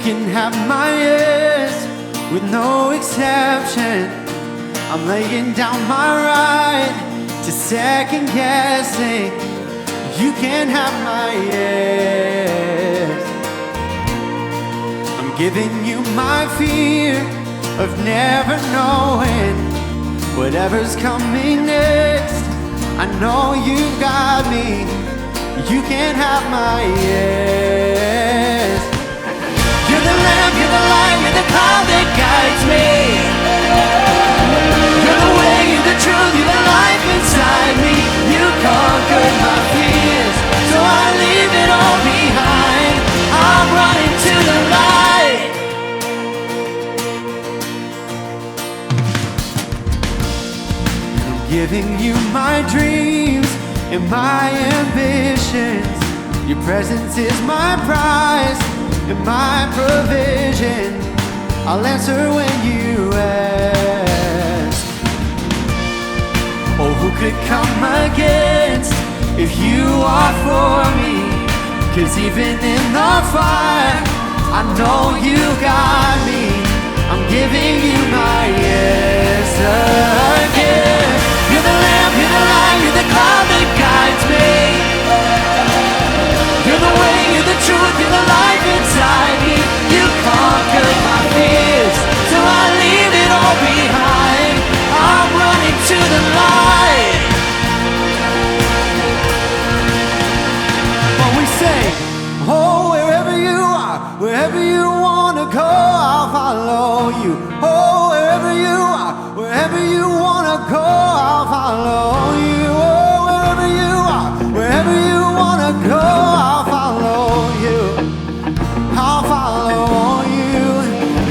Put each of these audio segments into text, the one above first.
can have my yes with no exception. I'm laying down my right to second guessing. You can have my yes. I'm giving you my fear of never knowing whatever's coming next. I know you've got me. You can have my yes. You're the lamp, you're the light, you're the cloud that guides me. You're the way, you're the truth, you're the life inside me. You conquered my fears, so I leave it all behind. I'm running to the light. I'm giving you my dreams and my ambitions. Your presence is my prize and my provision. I'll answer when you ask. Oh, who could come against if you are for me? 'Cause even in the fire, I know you got me. I'm giving you my yes again. You're the lamp, you're the light, you're the cloud that guides me. You're the way, you're the truth, you're the life inside me. You conquered my fears, so I leave it all behind. I'm running to the light. When we say, oh, wherever you are, wherever you wanna go, I'll follow you. Oh, wherever you are, wherever you wanna go, I'll follow you. Oh, wherever you are, wherever you wanna go, I'll follow you. I'll follow you.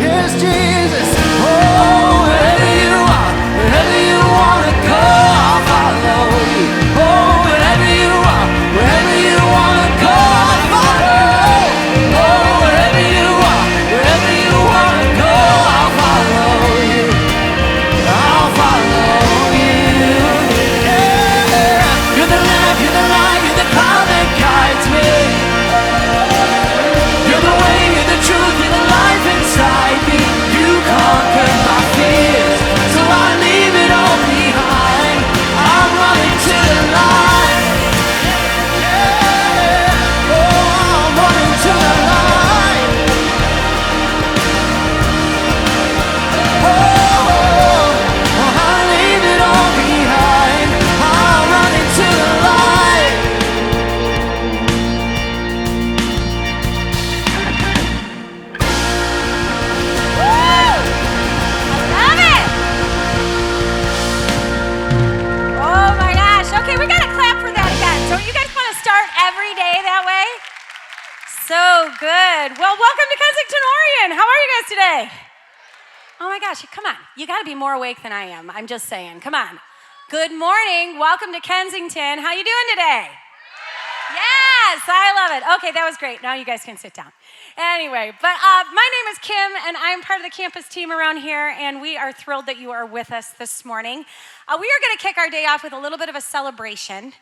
Yes, Jesus. Oh, wherever you are, wherever you wanna go, I'll follow you. Oh, wherever you are, wherever you wanna go, I'll follow. Oh, wherever you are, wherever you wanna go, I'll follow you. I'll follow you. Yeah. You're the lamp, you're the light, you're the cloud that guides me. You're the way, you're the truth, you're the life inside me. You conquered my fears, so I leave it all behind. I'm running to the light. Yeah. Oh, I'm running to the light. Oh, I leave it all behind. I'm running to the light. Love it! Oh my gosh. Okay, we gotta clap for that again. Don't you guys want to start every day that way? So good. Well, welcome to Kensington, Orion. How are you guys today? Oh my gosh, come on. You gotta be more awake than I am. I'm just saying. Come on. Good morning. Welcome to Kensington. How you doing today? Yes, I love it. Okay, that was great. Now you guys can sit down. Anyway, but my name is Kim, and I'm part of the campus team around here, and we are thrilled that you are with us this morning. We are going to kick our day off with a little bit of a celebration.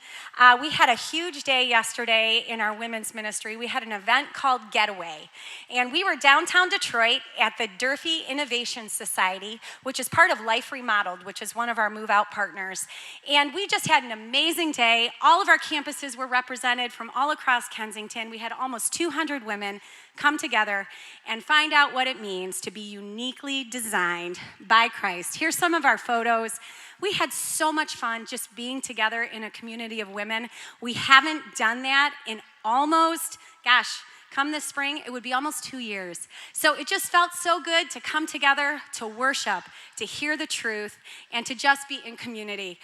We had a huge day yesterday in our women's ministry. We had an event called Getaway, and we were downtown Detroit at the Durfee Innovation Society, which is part of Life Remodeled, which is one of our move-out partners. And we just had an amazing day. All of our campuses were represented from all across Kensington. We had almost 200 women come together and find out what it means to be uniquely designed by Christ. Here's some of our photos. We had so much fun just being together in a community of women. We haven't done that in almost, come this spring, it would be almost 2 years. So it just felt so good to come together, to worship, to hear the truth, and to just be in community.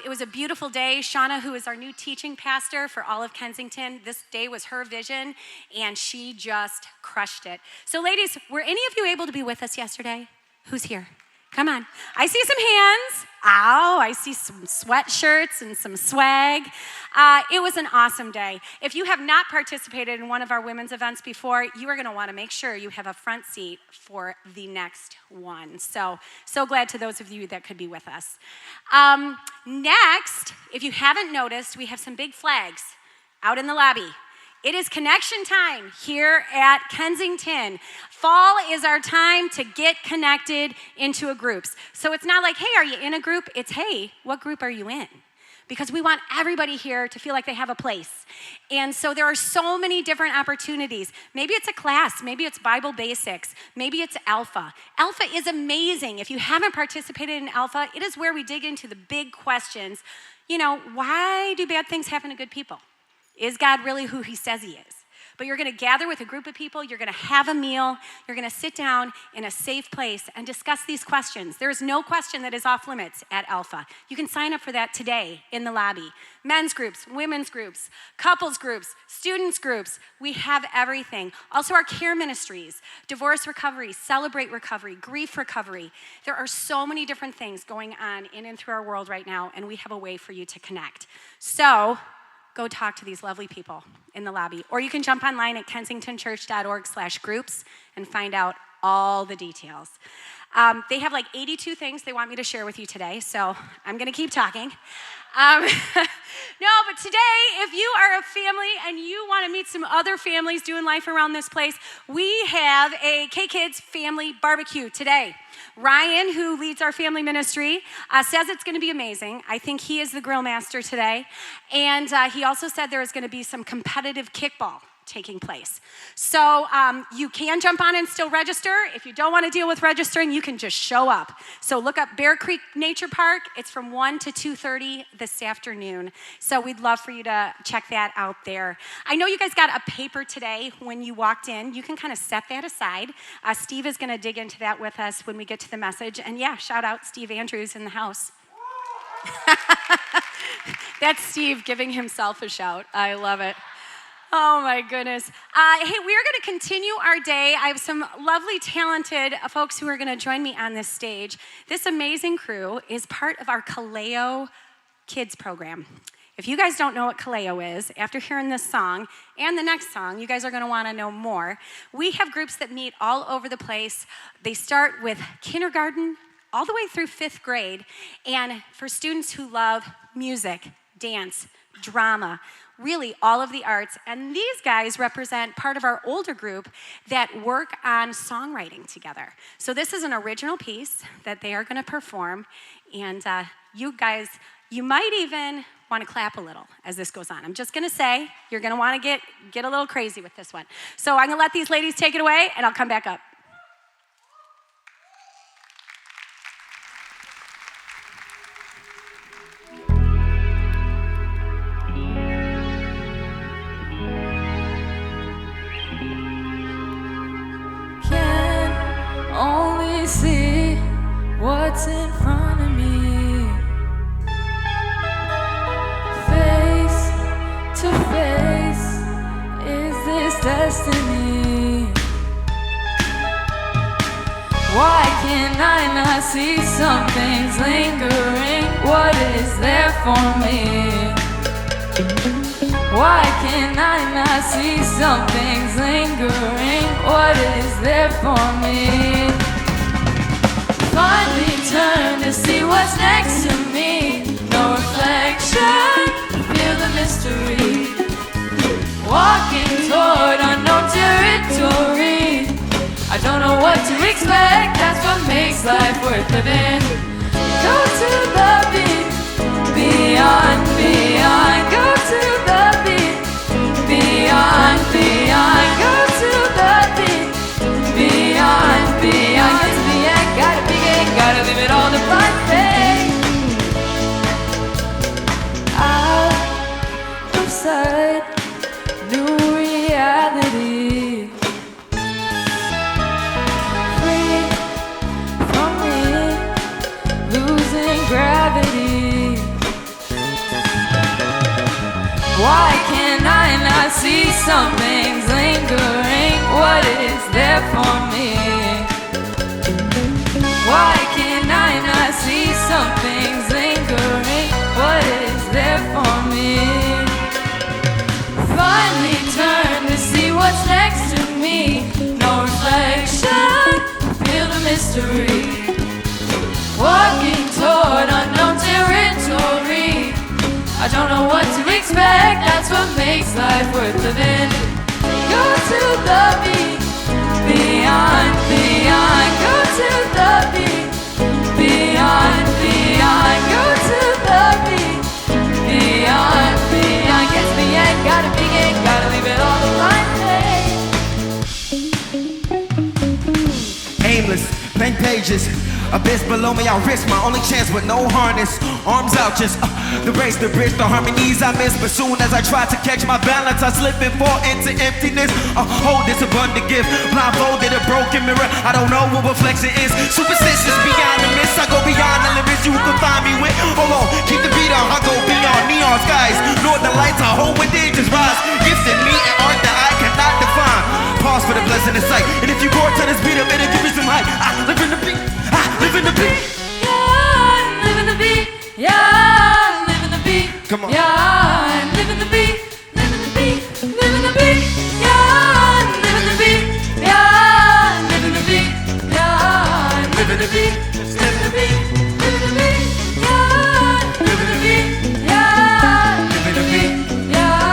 It was a beautiful day. Shauna, who is our new teaching pastor for all of Kensington, this day was her vision, and she just crushed it. So ladies, were any of you able to be with us yesterday? Who's here? Come on. I see some hands. Ow, I see some sweatshirts and some swag. It was an awesome day. If you have not participated in one of our women's events before, you are going to want to make sure you have a front seat for the next one. So glad to those of you that could be with us. Next, if you haven't noticed, we have some big flags out in the lobby. It is connection time here at Kensington. Fall is our time to get connected into a group. So it's not like, hey, are you in a group? It's, hey, what group are you in? Because we want everybody here to feel like they have a place. And so there are so many different opportunities. Maybe it's a class, maybe it's Bible basics, maybe it's Alpha. Alpha is amazing. If you haven't participated in Alpha, it is where we dig into the big questions. You know, why do bad things happen to good people? Is God really who he says he is? But you're gonna gather with a group of people, you're gonna have a meal, you're gonna sit down in a safe place and discuss these questions. There is no question that is off limits at Alpha. You can sign up for that today in the lobby. Men's groups, women's groups, couples groups, students groups, we have everything. Also our care ministries, divorce recovery, celebrate recovery, grief recovery. There are so many different things going on in and through our world right now, and we have a way for you to connect. So, go talk to these lovely people in the lobby. Or you can jump online at kensingtonchurch.org/groups and find out all the details. They have like 82 things they want me to share with you today, so I'm gonna keep talking. No, but today, if you are a family and you want to meet some other families doing life around this place, we have a K-Kids family barbecue today. Ryan, who leads our family ministry, says it's going to be amazing. I think he is the grill master today. And he also said there is going to be some competitive kickball taking place. So you can jump on and still register. If you don't want to deal with registering, you can just show up. So look up Bear Creek Nature Park. It's from 1 to 2:30 this afternoon. So we'd love for you to check that out there. I know you guys got a paper today when you walked in. You can kind of set that aside. Steve is going to dig into that with us when we get to the message. And yeah, shout out Steve Andrews in the house. That's Steve giving himself a shout. I love it. Oh my goodness. Hey, we are going to continue our day. I have some lovely, talented folks who are going to join me on this stage. This amazing crew is part of our Kaleo Kids program. If you guys don't know what Kaleo is, after hearing this song and the next song, you guys are going to want to know more. We have groups that meet all over the place. They start with kindergarten all the way through 5th grade. And for students who love music, dance, drama, really all of the arts. And these guys represent part of our older group that work on songwriting together. So this is an original piece that they are going to perform. And you guys, you might even want to clap a little as this goes on. I'm just going to say, you're going to want to get a little crazy with this one. So I'm going to let these ladies take it away, and I'll come back up. See what's in front of me, face to face, is this destiny? Why can I not see some things lingering? What is there for me? Why can I not see some things lingering? What is there for me? Finally turn to see what's next to me. No reflection, feel the mystery. Walking toward unknown territory. I don't know what to expect, that's what makes life worth living. Go to the beat, beyond, beyond. Go to the beat, beyond, beyond. Go to the beat, beyond, beyond. Gotta leave it all to find faith. Out of sight, new reality. Free from me, losing gravity. Why can I not see some things lingering? What is there for me? Why can I not see some things lingering? What is there for me? Finally turn to see what's next to me. No reflection, feel the mystery. Walking toward unknown territory. I don't know what to expect, that's what makes life worth living. ranges. Abyss below me, I risk my only chance with no harness. Arms out, just the race, the bridge, the harmonies I miss. But soon as I try to catch my balance, I slip and fall into emptiness. Hold this abundant gift, blindfolded, a broken mirror. I don't know what reflection is. Superstitious beyond the mist, I go beyond the limits you can find me with. Hold on, keep the beat on, I go beyond neon skies. Northern lights, I hold when dangers rise. Gifted me in art that I cannot define. Pause for the blessing in sight. And if you go to this beat up, it'll give me some hype. I live in the beat, I live in the beat. Yeah, live in the beat. Yeah, live in the beat. Come on. Yeah, live in the beat. Live in the beat. Live in the beat. Yeah, live in the beat. Yeah, live in the beat. Yeah, live in the beat. Live in the beat. Live in the beat. Yeah, live in the beat. Yeah, live in the beat. Yeah,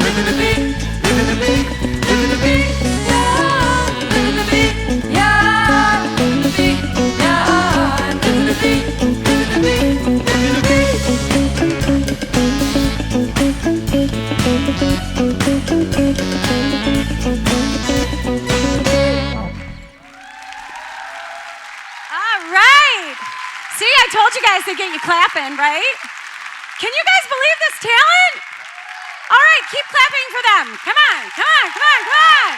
live in the beat. Live in the beat. Live in the beat. Yeah, live in the beat. Yeah, live in the beat. Yeah, live in the beat. Live in the beat. Live in the beat. All right. See, I told you guys to get you clapping, right? Can you guys believe this talent? All right, keep clapping for them. Come on, come on, come on, come on.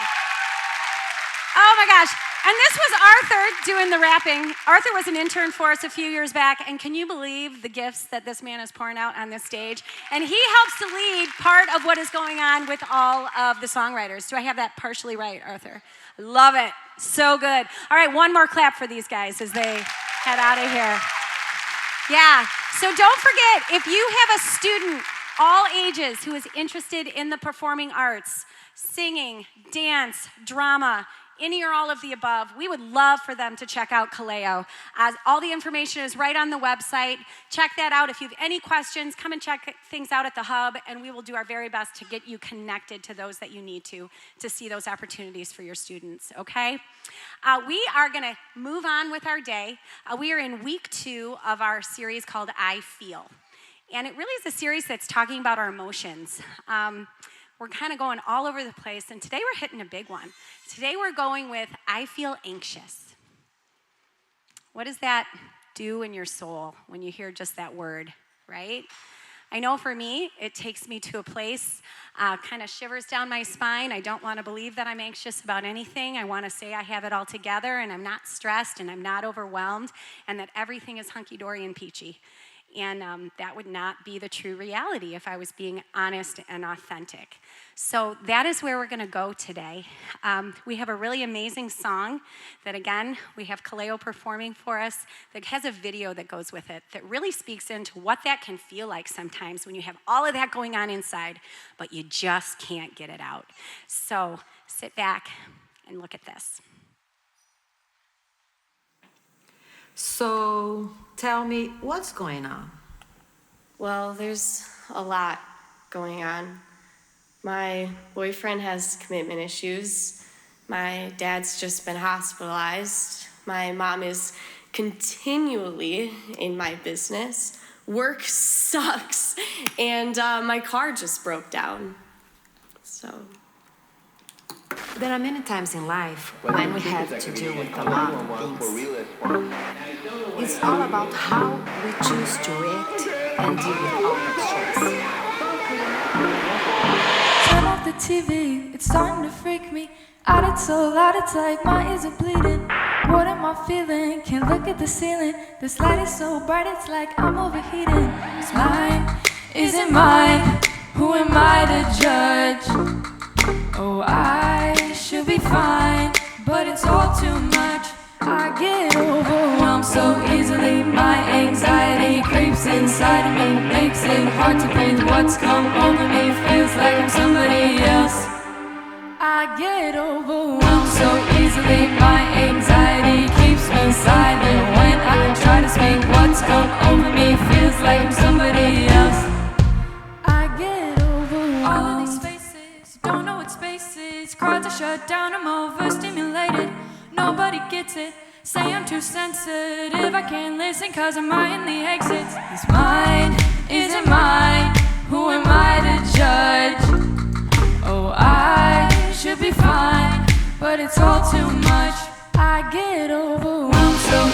Oh my gosh. And this was Arthur doing the rapping. Arthur was an intern for us a few years back, and can you believe the gifts that this man is pouring out on this stage? And he helps to lead part of what is going on with all of the songwriters. Do I have that partially right, Arthur? Love it. So good. All right, one more clap for these guys as they head out of here. Yeah, so don't forget, if you have a student, all ages, who is interested in the performing arts, singing, dance, drama, any or all of the above, we would love for them to check out Kaleo. All the information is right on the website. Check that out. If you have any questions, come and check things out at the hub, and we will do our very best to get you connected to those that you need to see those opportunities for your students, okay? We are gonna move on with our day. We are in week 2 of our series called I Feel. And it really is a series that's talking about our emotions. We're kind of going all over the place, and today we're hitting a big one. Today we're going with, I feel anxious. What does that do in your soul when you hear just that word, right? I know for me, it takes me to a place, kind of shivers down my spine. I don't want to believe that I'm anxious about anything. I want to say I have it all together, and I'm not stressed, and I'm not overwhelmed, and that everything is hunky-dory and peachy. And that would not be the true reality if I was being honest and authentic. So that is where we're gonna go today. We have a really amazing song that, again, we have Kaleo performing for us that has a video that goes with it that really speaks into what that can feel like sometimes when you have all of that going on inside, but you just can't get it out. So sit back and look at this. So tell me, what's going on? Well, there's a lot going on. My boyfriend has commitment issues. My dad's just been hospitalized. My mom is continually in my business. Work sucks. And my car just broke down. So... There are many times in life when we have to deal with a lot of things. It's all about how we choose to react and deal with all that stress. Turn off the TV, it's starting to freak me out. It's so loud, it's like my ears are bleeding. What am I feeling? Can't look at the ceiling. This light is so bright, it's like I'm overheating. It's mine, is it mine? Who am I to judge? Oh, I should be fine, but it's all too much. I get overwhelmed so easily. My anxiety creeps inside of me, makes it hard to breathe. What's come over me feels like I'm somebody else. I get overwhelmed so easily. My anxiety keeps me silent. When I try to speak, what's come over me feels like I'm somebody else. I get overwhelmed. All of these faces, don't know what space is. Crowds are shut down, I'm overstimulated. Nobody gets it. Say I'm too sensitive, I can't listen cause I'm eyeing the exits. Is mine, is it mine? Who am I to judge? Oh, I should be fine, but it's all too much. I get overwhelmed so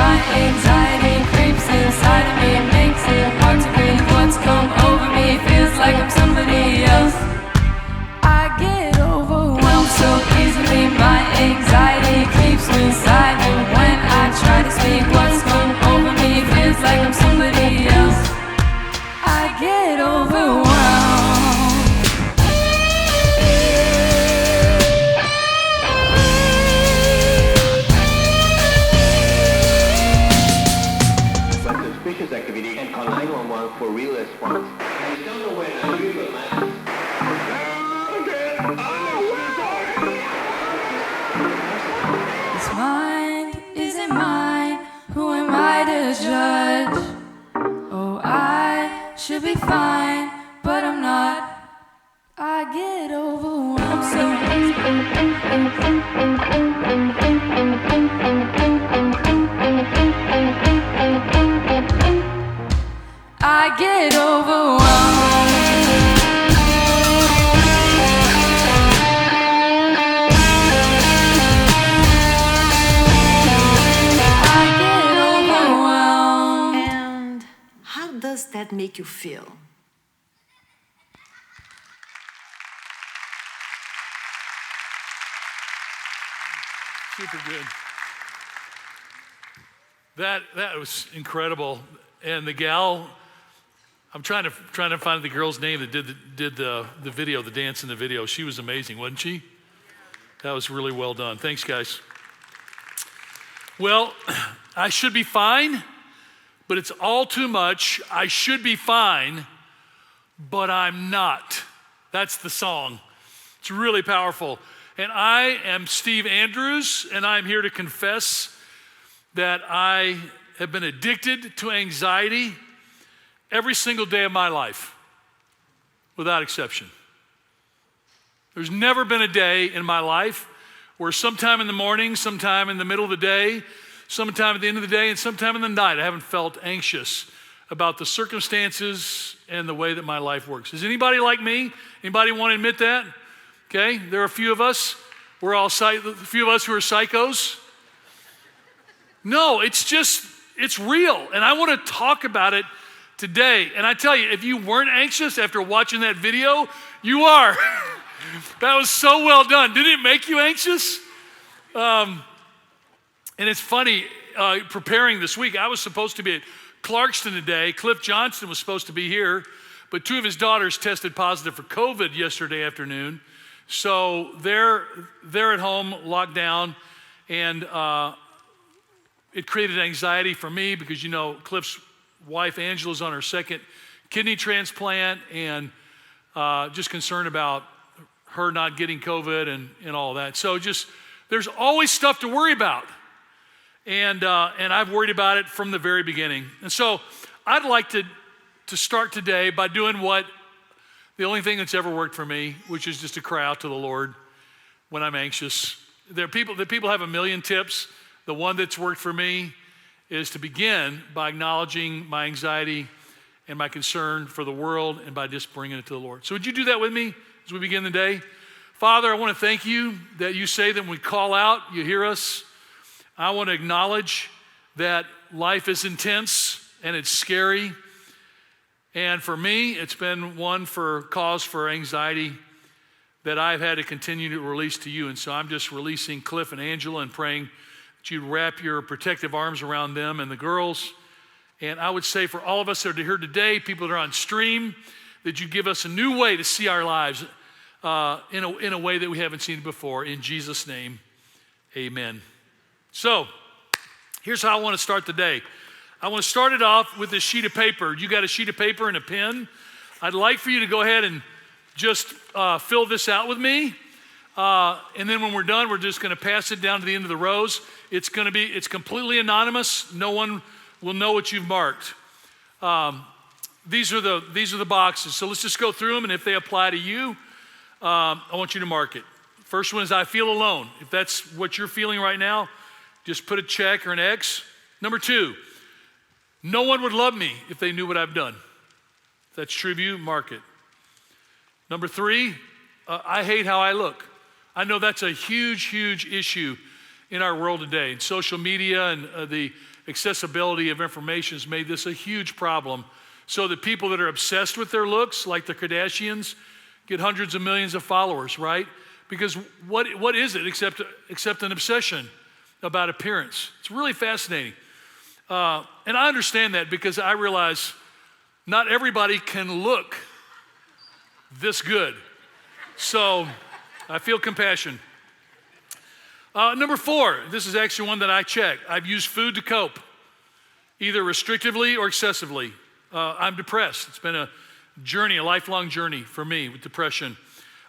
my anxiety creeps inside of me, makes it hard to breathe. What's come over me feels like I'm somebody else. I get overwhelmed so easily, my anxiety keeps me silent. When I try to speak, what's come over me feels like I'm somebody else. I get overwhelmed. Suspicious activity and call 911 for real response. I don't know when I will land. This mind isn't mine. Who am I to judge? Oh, I should be fine, but I'm not. I get overwhelmed so I get overwhelmed. I get overwhelmed. And how does that make you feel? Super good. That was incredible. And the gal, I'm trying to find the girl's name that did the video, the dance in the video. She was amazing, wasn't she? That was really well done. Thanks, guys. Well, I should be fine, but it's all too much. I should be fine, but I'm not. That's the song. It's really powerful. And I am Steve Andrews, and I'm here to confess that I have been addicted to anxiety every single day of my life, without exception. There's never been a day in my life where sometime in the morning, sometime in the middle of the day, sometime at the end of the day, and sometime in the night, I haven't felt anxious about the circumstances and the way that my life works. Is anybody like me? Anybody want to admit that? Okay, there are a few of us. We're all a few of us who are psychos. No, it's real. And I want to talk about it today. And I tell you, if you weren't anxious after watching that video, you are. That was so well done. Didn't it make you anxious? And it's funny, preparing this week, I was supposed to be at Clarkston today. Cliff Johnston was supposed to be here, but two of his daughters tested positive for COVID yesterday afternoon. So they're at home, locked down, and it created anxiety for me because, you know, Cliff's wife, Angela's on her second kidney transplant, and just concerned about her not getting COVID and all that. So just, there's always stuff to worry about. And I've worried about it from the very beginning. And so I'd like to start today by doing the only thing that's ever worked for me, which is just to cry out to the Lord when I'm anxious. The people have a million tips. The one that's worked for me is to begin by acknowledging my anxiety and my concern for the world and by just bringing it to the Lord. So would you do that with me as we begin the day? Father, I want to thank you that you say that when we call out, you hear us. I want to acknowledge that life is intense and it's scary. And for me, it's been cause for anxiety that I've had to continue to release to you. And so I'm just releasing Cliff and Angela and praying that you'd wrap your protective arms around them and the girls. And I would say for all of us that are here today, people that are on stream, that you give us a new way to see our lives in a way that we haven't seen it before. In Jesus' name, amen. So here's how I want to start the day. I want to start it off with this sheet of paper. You got a sheet of paper and a pen? I'd like for you to go ahead and just fill this out with me. And then when we're done, we're just going to pass it down to the end of the rows. It's completely anonymous. No one will know what you've marked. These are the boxes. So let's just go through them, and if they apply to you, I want you to mark it. First one is I feel alone. If that's what you're feeling right now, just put a check or an X. Number 2, no one would love me if they knew what I've done. If that's true of you, mark it. Number 3, I hate how I look. I know that's a huge, huge issue in our world today. Social media and the accessibility of information has made this a huge problem, so that people that are obsessed with their looks, like the Kardashians, get hundreds of millions of followers, right? Because what is it except an obsession about appearance? It's really fascinating. And I understand that because I realize not everybody can look this good. So I feel compassion. Number 4, this is actually one that I check. I've used food to cope, either restrictively or excessively. I'm depressed. It's been a journey, a lifelong journey for me with depression.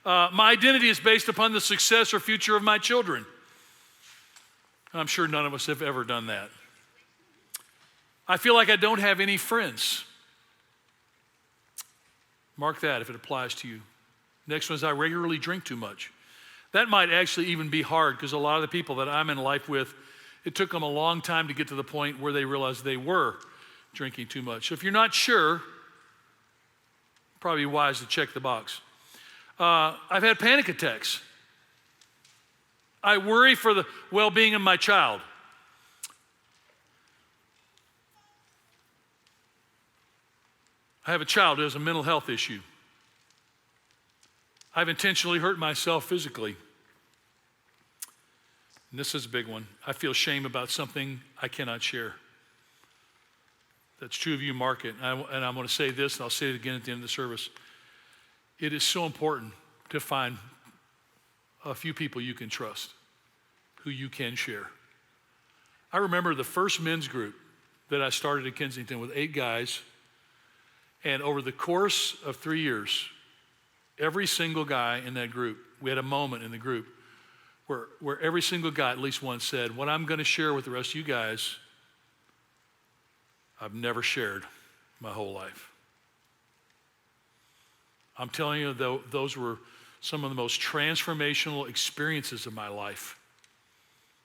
My identity is based upon the success or future of my children. I'm sure none of us have ever done that. I feel like I don't have any friends. Mark that if it applies to you. Next one is I regularly drink too much. That might actually even be hard because a lot of the people that I'm in life with, it took them a long time to get to the point where they realized they were drinking too much. So if you're not sure, probably wise to check the box. I've had panic attacks. I worry for the well-being of my child. I have a child who has a mental health issue. I've intentionally hurt myself physically. And this is a big one. I feel shame about something I cannot share. That's true of you, mark it. And I'm going to say this, and I'll say it again at the end of the service. It is so important to find a few people you can trust, who you can share. I remember the first men's group that I started at Kensington with 8 guys, and over the course of 3 years, every single guy in that group, we had a moment in the group where every single guy at least once said, what I'm going to share with the rest of you guys, I've never shared my whole life. I'm telling you, though, those were some of the most transformational experiences of my life.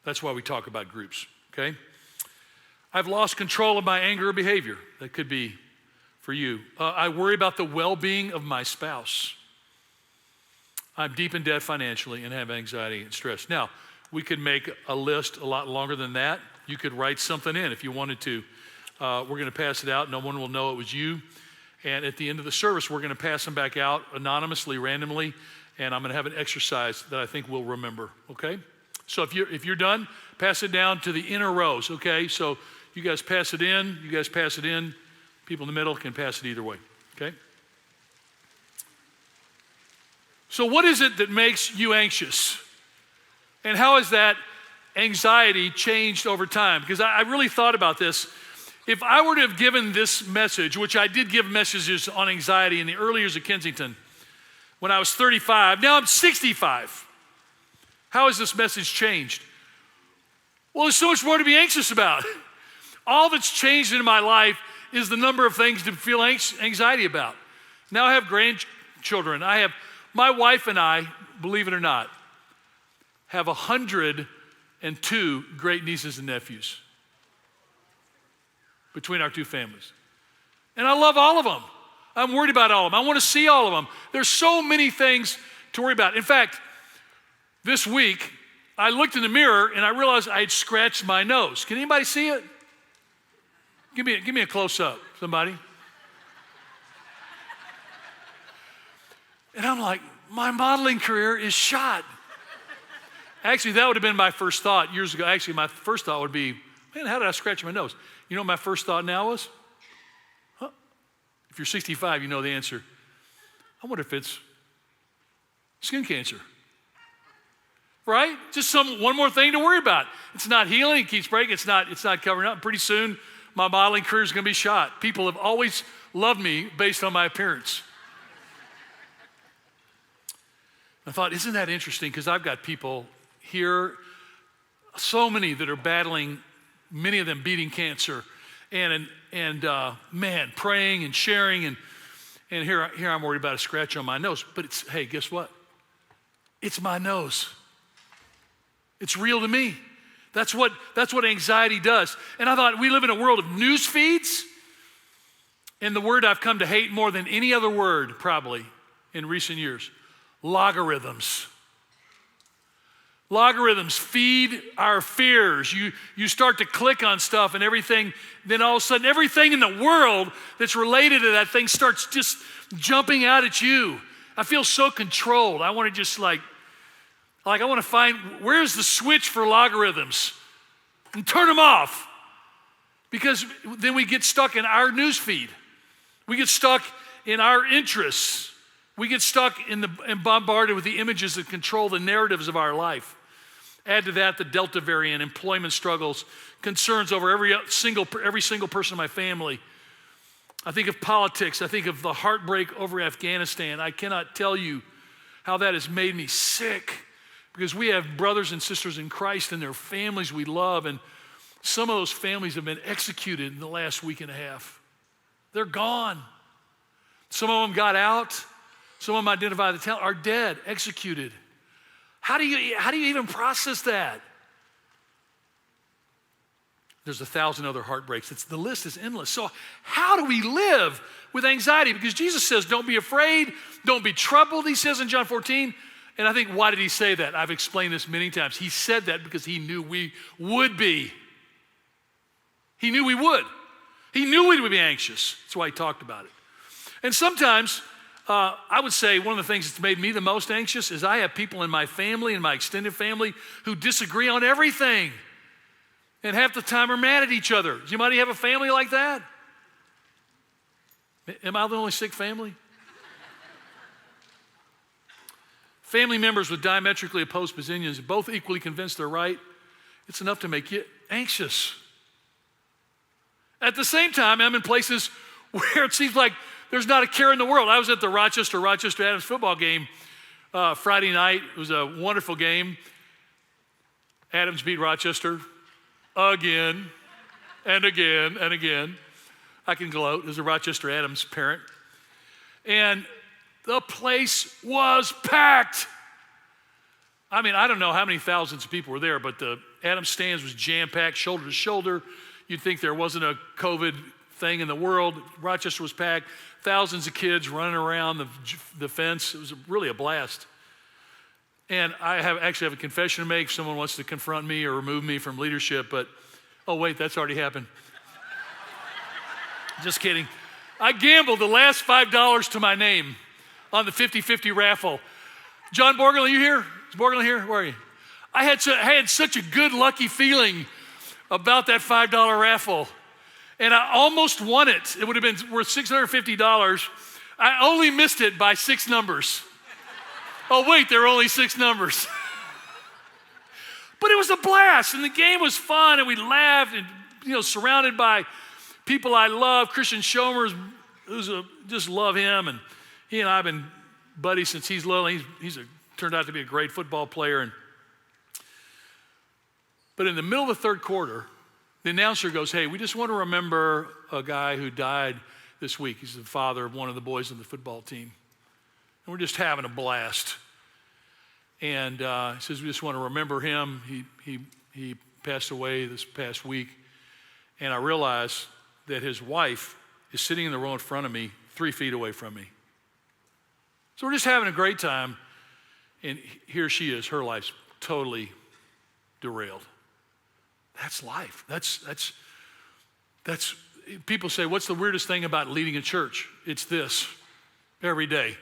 That's why we talk about groups, okay? I've lost control of my anger or behavior. That could be for you. I worry about the well-being of my spouse. I'm deep in debt financially and have anxiety and stress. Now, we could make a list a lot longer than that. You could write something in if you wanted to. We're going to pass it out. No one will know it was you. And at the end of the service, we're going to pass them back out anonymously, randomly, and I'm going to have an exercise that I think we'll remember, okay? So if you're done, pass it down to the inner rows, okay? So you guys pass it in, you guys pass it in. People in the middle can pass it either way, okay? So what is it that makes you anxious? And how has that anxiety changed over time? Because I really thought about this. If I were to have given this message, which I did give messages on anxiety in the early years of Kensington, when I was 35, now I'm 65. How has this message changed? Well, there's so much more to be anxious about. All that's changed in my life is the number of things to feel anxiety about. Now I have grandchildren. My wife and I, believe it or not, have 102 great nieces and nephews between our two families. And I love all of them. I'm worried about all of them. I want to see all of them. There's so many things to worry about. In fact, this week, I looked in the mirror and I realized I had scratched my nose. Can anybody see it? Give me a close-up, somebody. And I'm like, my modeling career is shot. Actually, that would have been my first thought years ago. Actually, my first thought would be, man, how did I scratch my nose? You know what my first thought now was? Huh? If you're 65, you know the answer. I wonder if it's skin cancer. Right? Just one more thing to worry about. It's not healing, it keeps breaking, it's not covering up. Pretty soon, my modeling career is going to be shot. People have always loved me based on my appearance. I thought, isn't that interesting? Because I've got people here, so many that are battling, many of them beating cancer, and man, praying and sharing, and here I'm worried about a scratch on my nose. But hey, guess what? It's my nose. It's real to me. That's what anxiety does. And I thought, we live in a world of news feeds, and the word I've come to hate more than any other word probably in recent years, logarithms. Logarithms feed our fears. You start to click on stuff and everything, then all of a sudden everything in the world that's related to that thing starts just jumping out at you. I feel so controlled. I want to just like I want to find, where's the switch for logarithms? And turn them off. Because then we get stuck in our news feed. We get stuck in our interests. We get stuck and bombarded with the images that control the narratives of our life. Add to that the Delta variant, employment struggles, concerns over every single person in my family. I think of politics. I think of the heartbreak over Afghanistan. I cannot tell you how that has made me sick, because we have brothers and sisters in Christ and their families we love, and some of those families have been executed in the last week and a half. They're gone. Some of them got out. Some of them identified the talent, are dead, executed. How do you even process that? There's 1,000 other heartbreaks. The list is endless. So how do we live with anxiety? Because Jesus says, don't be afraid, don't be troubled, he says in John 14. And I think, why did he say that? I've explained this many times. He said that because he knew we would be. He knew we would. He knew we would be anxious. That's why he talked about it. And sometimes, I would say one of the things that's made me the most anxious is I have people in my family and my extended family who disagree on everything and half the time are mad at each other. Do you might have a family like that? Am I the only sick family? Family members with diametrically opposed positions, both equally convinced they're right, it's enough to make you anxious. At the same time, I'm in places where it seems like there's not a care in the world. I was at the Rochester Adams football game Friday night. It was a wonderful game. Adams beat Rochester again and again and again. I can gloat as a Rochester Adams parent. And the place was packed. I mean, I don't know how many thousands of people were there, but the Adams stands was jam-packed, shoulder to shoulder. You'd think there wasn't a COVID thing in the world. Rochester was packed. Thousands of kids running around the fence. It was really a blast. And I actually have a confession to make if someone wants to confront me or remove me from leadership, but, oh wait, that's already happened. Just kidding. I gambled the last $5 to my name on the 50-50 raffle. John Borgel, are you here? Is Borgel here? Where are you? I had such a good, lucky feeling about that $5 raffle. And I almost won it. It would have been worth $650. I only missed it by 6 numbers. Oh, wait, there were only 6 numbers. But it was a blast, and the game was fun, and we laughed, and surrounded by people I love. Christian Schomer, just love him, and he and I have been buddies since he's little. He's turned out to be a great football player. But in the middle of the third quarter, the announcer goes, hey, we just want to remember a guy who died this week. He's the father of one of the boys on the football team. And we're just having a blast. And he says, we just want to remember him. He passed away this past week. And I realized that his wife is sitting in the row in front of me, 3 feet away from me. So we're just having a great time. And here she is, her life's totally derailed. That's life. That's people say, what's the weirdest thing about leading a church? It's this, every day.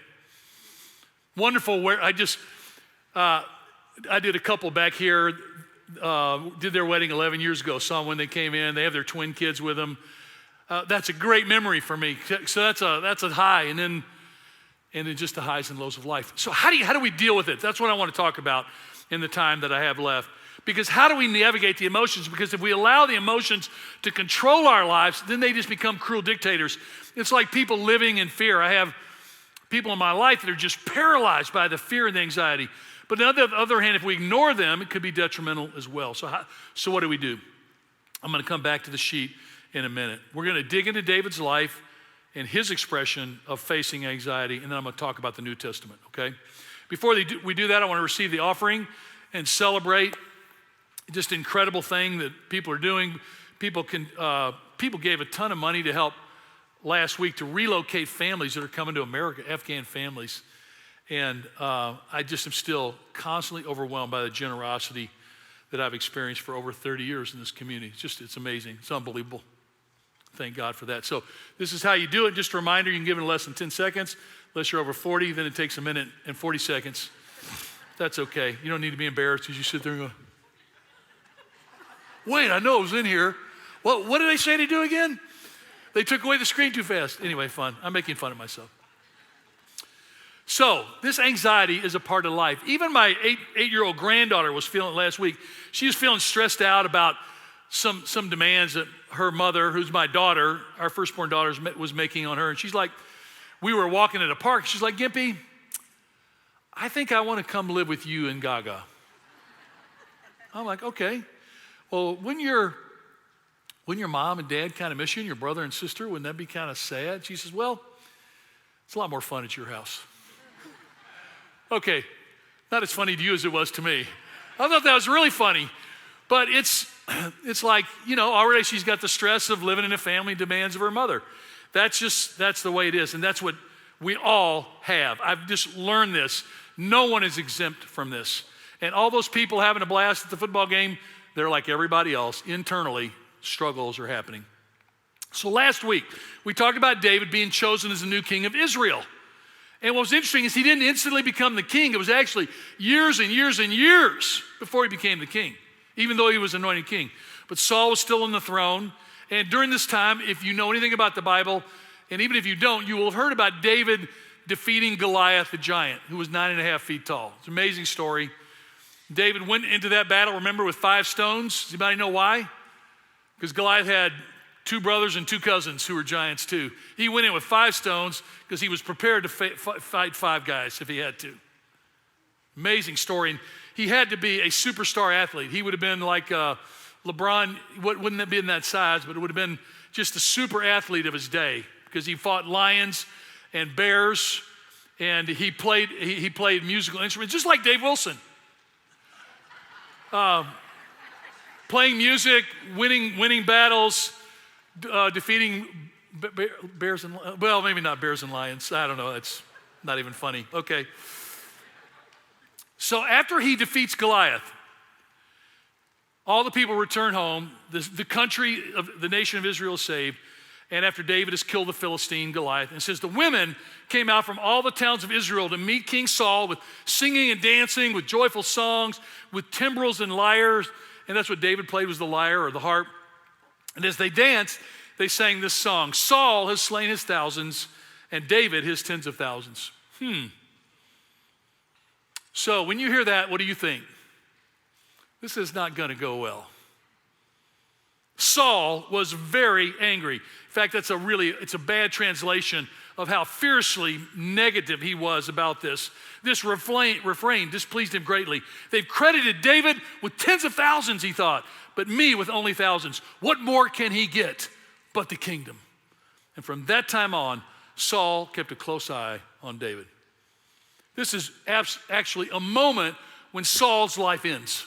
Wonderful, where I did a couple back here, did their wedding 11 years ago, saw them when they came in, they have their twin kids with them. That's a great memory for me. So that's a high, and then just the highs and lows of life. So how do we deal with it? That's what I want to talk about in the time that I have left. Because how do we navigate the emotions? Because if we allow the emotions to control our lives, then they just become cruel dictators. It's like people living in fear. I have people in my life that are just paralyzed by the fear and the anxiety. But on the other hand, if we ignore them, it could be detrimental as well. So what do we do? I'm going to come back to the sheet in a minute. We're going to dig into David's life and his expression of facing anxiety, and then I'm going to talk about the New Testament, okay? Before we do that, I want to receive the offering and celebrate just incredible thing that people are doing. People gave a ton of money to help last week to relocate families that are coming to America, Afghan families. And I just am still constantly overwhelmed by the generosity that I've experienced for over 30 years in this community. It's amazing. It's unbelievable. Thank God for that. So this is how you do it. Just a reminder, you can give it in less than 10 seconds. Unless you're over 40, then it takes a minute and 40 seconds. That's okay. You don't need to be embarrassed as you sit there and go, wait, I know it was in here. What did they say to do again? They took away the screen too fast. Anyway, fun. I'm making fun of myself. So this anxiety is a part of life. Even my eight-year-old granddaughter was feeling it last week. She was feeling stressed out about some demands that her mother, who's my daughter, our firstborn daughter, was making on her. And she's like, we were walking at a park. She's like, Gimpy, I think I want to come live with you and Gaga. I'm like, okay. Well, when your mom and dad kind of miss you and your brother and sister, wouldn't that be kind of sad? She says, well, it's a lot more fun at your house. Okay, not as funny to you as it was to me. I thought that was really funny. But it's like, already she's got the stress of living in a family, demands of her mother. That's the way it is. And that's what we all have. I've just learned this. No one is exempt from this. And all those people having a blast at the football game, they're like everybody else. Internally, struggles are happening. So last week, we talked about David being chosen as the new king of Israel. And what was interesting is he didn't instantly become the king. It was actually years and years and years before he became the king, even though he was anointed king. But Saul was still on the throne. And during this time, if you know anything about the Bible, and even if you don't, you will have heard about David defeating Goliath, the giant, who was 9.5 feet tall. It's an amazing story. David went into that battle, remember, with 5 stones. Does anybody know why? Because Goliath had 2 brothers and 2 cousins who were giants too. He went in with 5 stones because he was prepared to fight 5 guys if he had to. Amazing story. And he had to be a superstar athlete. He would have been like LeBron, wouldn't have been that size, but it would have been just a super athlete of his day because he fought lions and bears, and he played musical instruments, just like Dave Wilson. Playing music, winning battles, defeating bears and, well, maybe not bears and lions. I don't know. That's not even funny. Okay. So after he defeats Goliath, all the people return home. The country of the nation of Israel is saved. And after David has killed the Philistine Goliath, and it says the women came out from all the towns of Israel to meet King Saul with singing and dancing, with joyful songs, with timbrels and lyres. And that's what David played, was the lyre or the harp. And as they danced, they sang this song: Saul has slain his thousands, and David his tens of thousands. So when you hear that, what do you think? This is not going to go well. Saul was very angry. In fact, it's a bad translation of how fiercely negative he was about this. This refrain displeased him greatly. They've credited David with tens of thousands, he thought, but me with only thousands. What more can he get but the kingdom? And from that time on, Saul kept a close eye on David. This is actually a moment when Saul's life ends.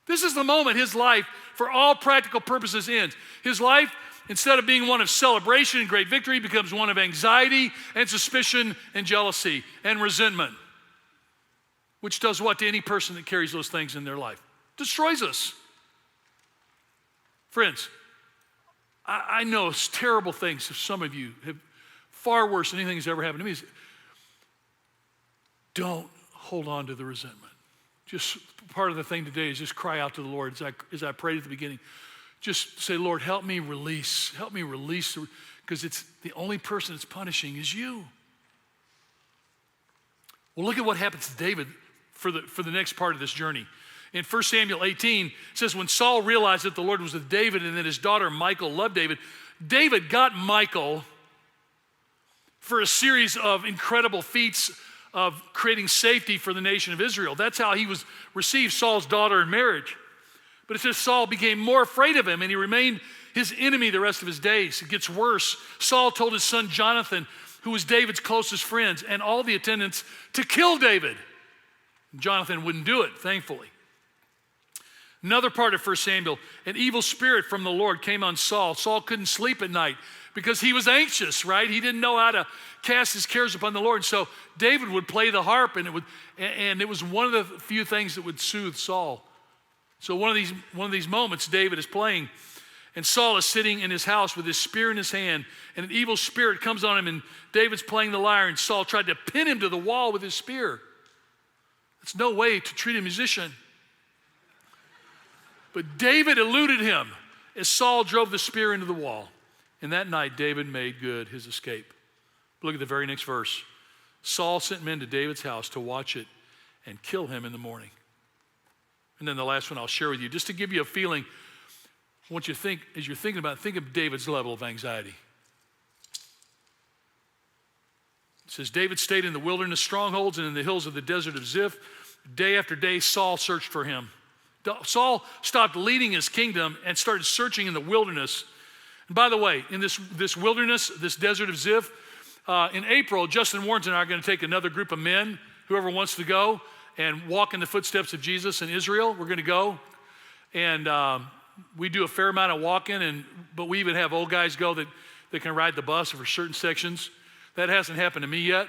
This is the moment his life, for all practical purposes, ends. His life, instead of being one of celebration and great victory, becomes one of anxiety and suspicion and jealousy and resentment, which does what to any person that carries those things in their life? Destroys us. Friends, I know it's terrible things. Some of you have far worse than anything that's ever happened to me. Don't hold on to the resentment. Just part of the thing today is just cry out to the Lord as I prayed at the beginning. Just say, Lord, help me release, because it's the only person that's punishing is you. Well, look at what happens to David for the next part of this journey. In 1 Samuel 18, it says, when Saul realized that the Lord was with David and that his daughter Michal loved David, David got Michal for a series of incredible feats of creating safety for the nation of Israel. That's how he received Saul's daughter in marriage. But it says Saul became more afraid of him, and he remained his enemy the rest of his days. It gets worse. Saul told his son Jonathan, who was David's closest friends, and all the attendants to kill David. Jonathan wouldn't do it, thankfully. Another part of 1 Samuel, an evil spirit from the Lord came on Saul. Saul couldn't sleep at night because he was anxious, right? He didn't know how to cast his cares upon the Lord. So David would play the harp, and it was one of the few things that would soothe Saul. So one of these moments, David is playing, and Saul is sitting in his house with his spear in his hand, and an evil spirit comes on him, and David's playing the lyre, and Saul tried to pin him to the wall with his spear. That's no way to treat a musician. But David eluded him as Saul drove the spear into the wall. And that night, David made good his escape. Look at the very next verse. Saul sent men to David's house to watch it and kill him in the morning. And then the last one I'll share with you, just to give you a feeling. I want you to think, as you're thinking about it, think of David's level of anxiety. It says, David stayed in the wilderness strongholds and in the hills of the desert of Ziph. Day after day, Saul searched for him. Saul stopped leading his kingdom and started searching in the wilderness. And by the way, in this wilderness, this desert of Ziph, in April, Justin Warrens and I are going to take another group of men, whoever wants to go, and walk in the footsteps of Jesus in Israel. We're going to go. And we do a fair amount of walking, but we even have old guys go that can ride the bus for certain sections. That hasn't happened to me yet,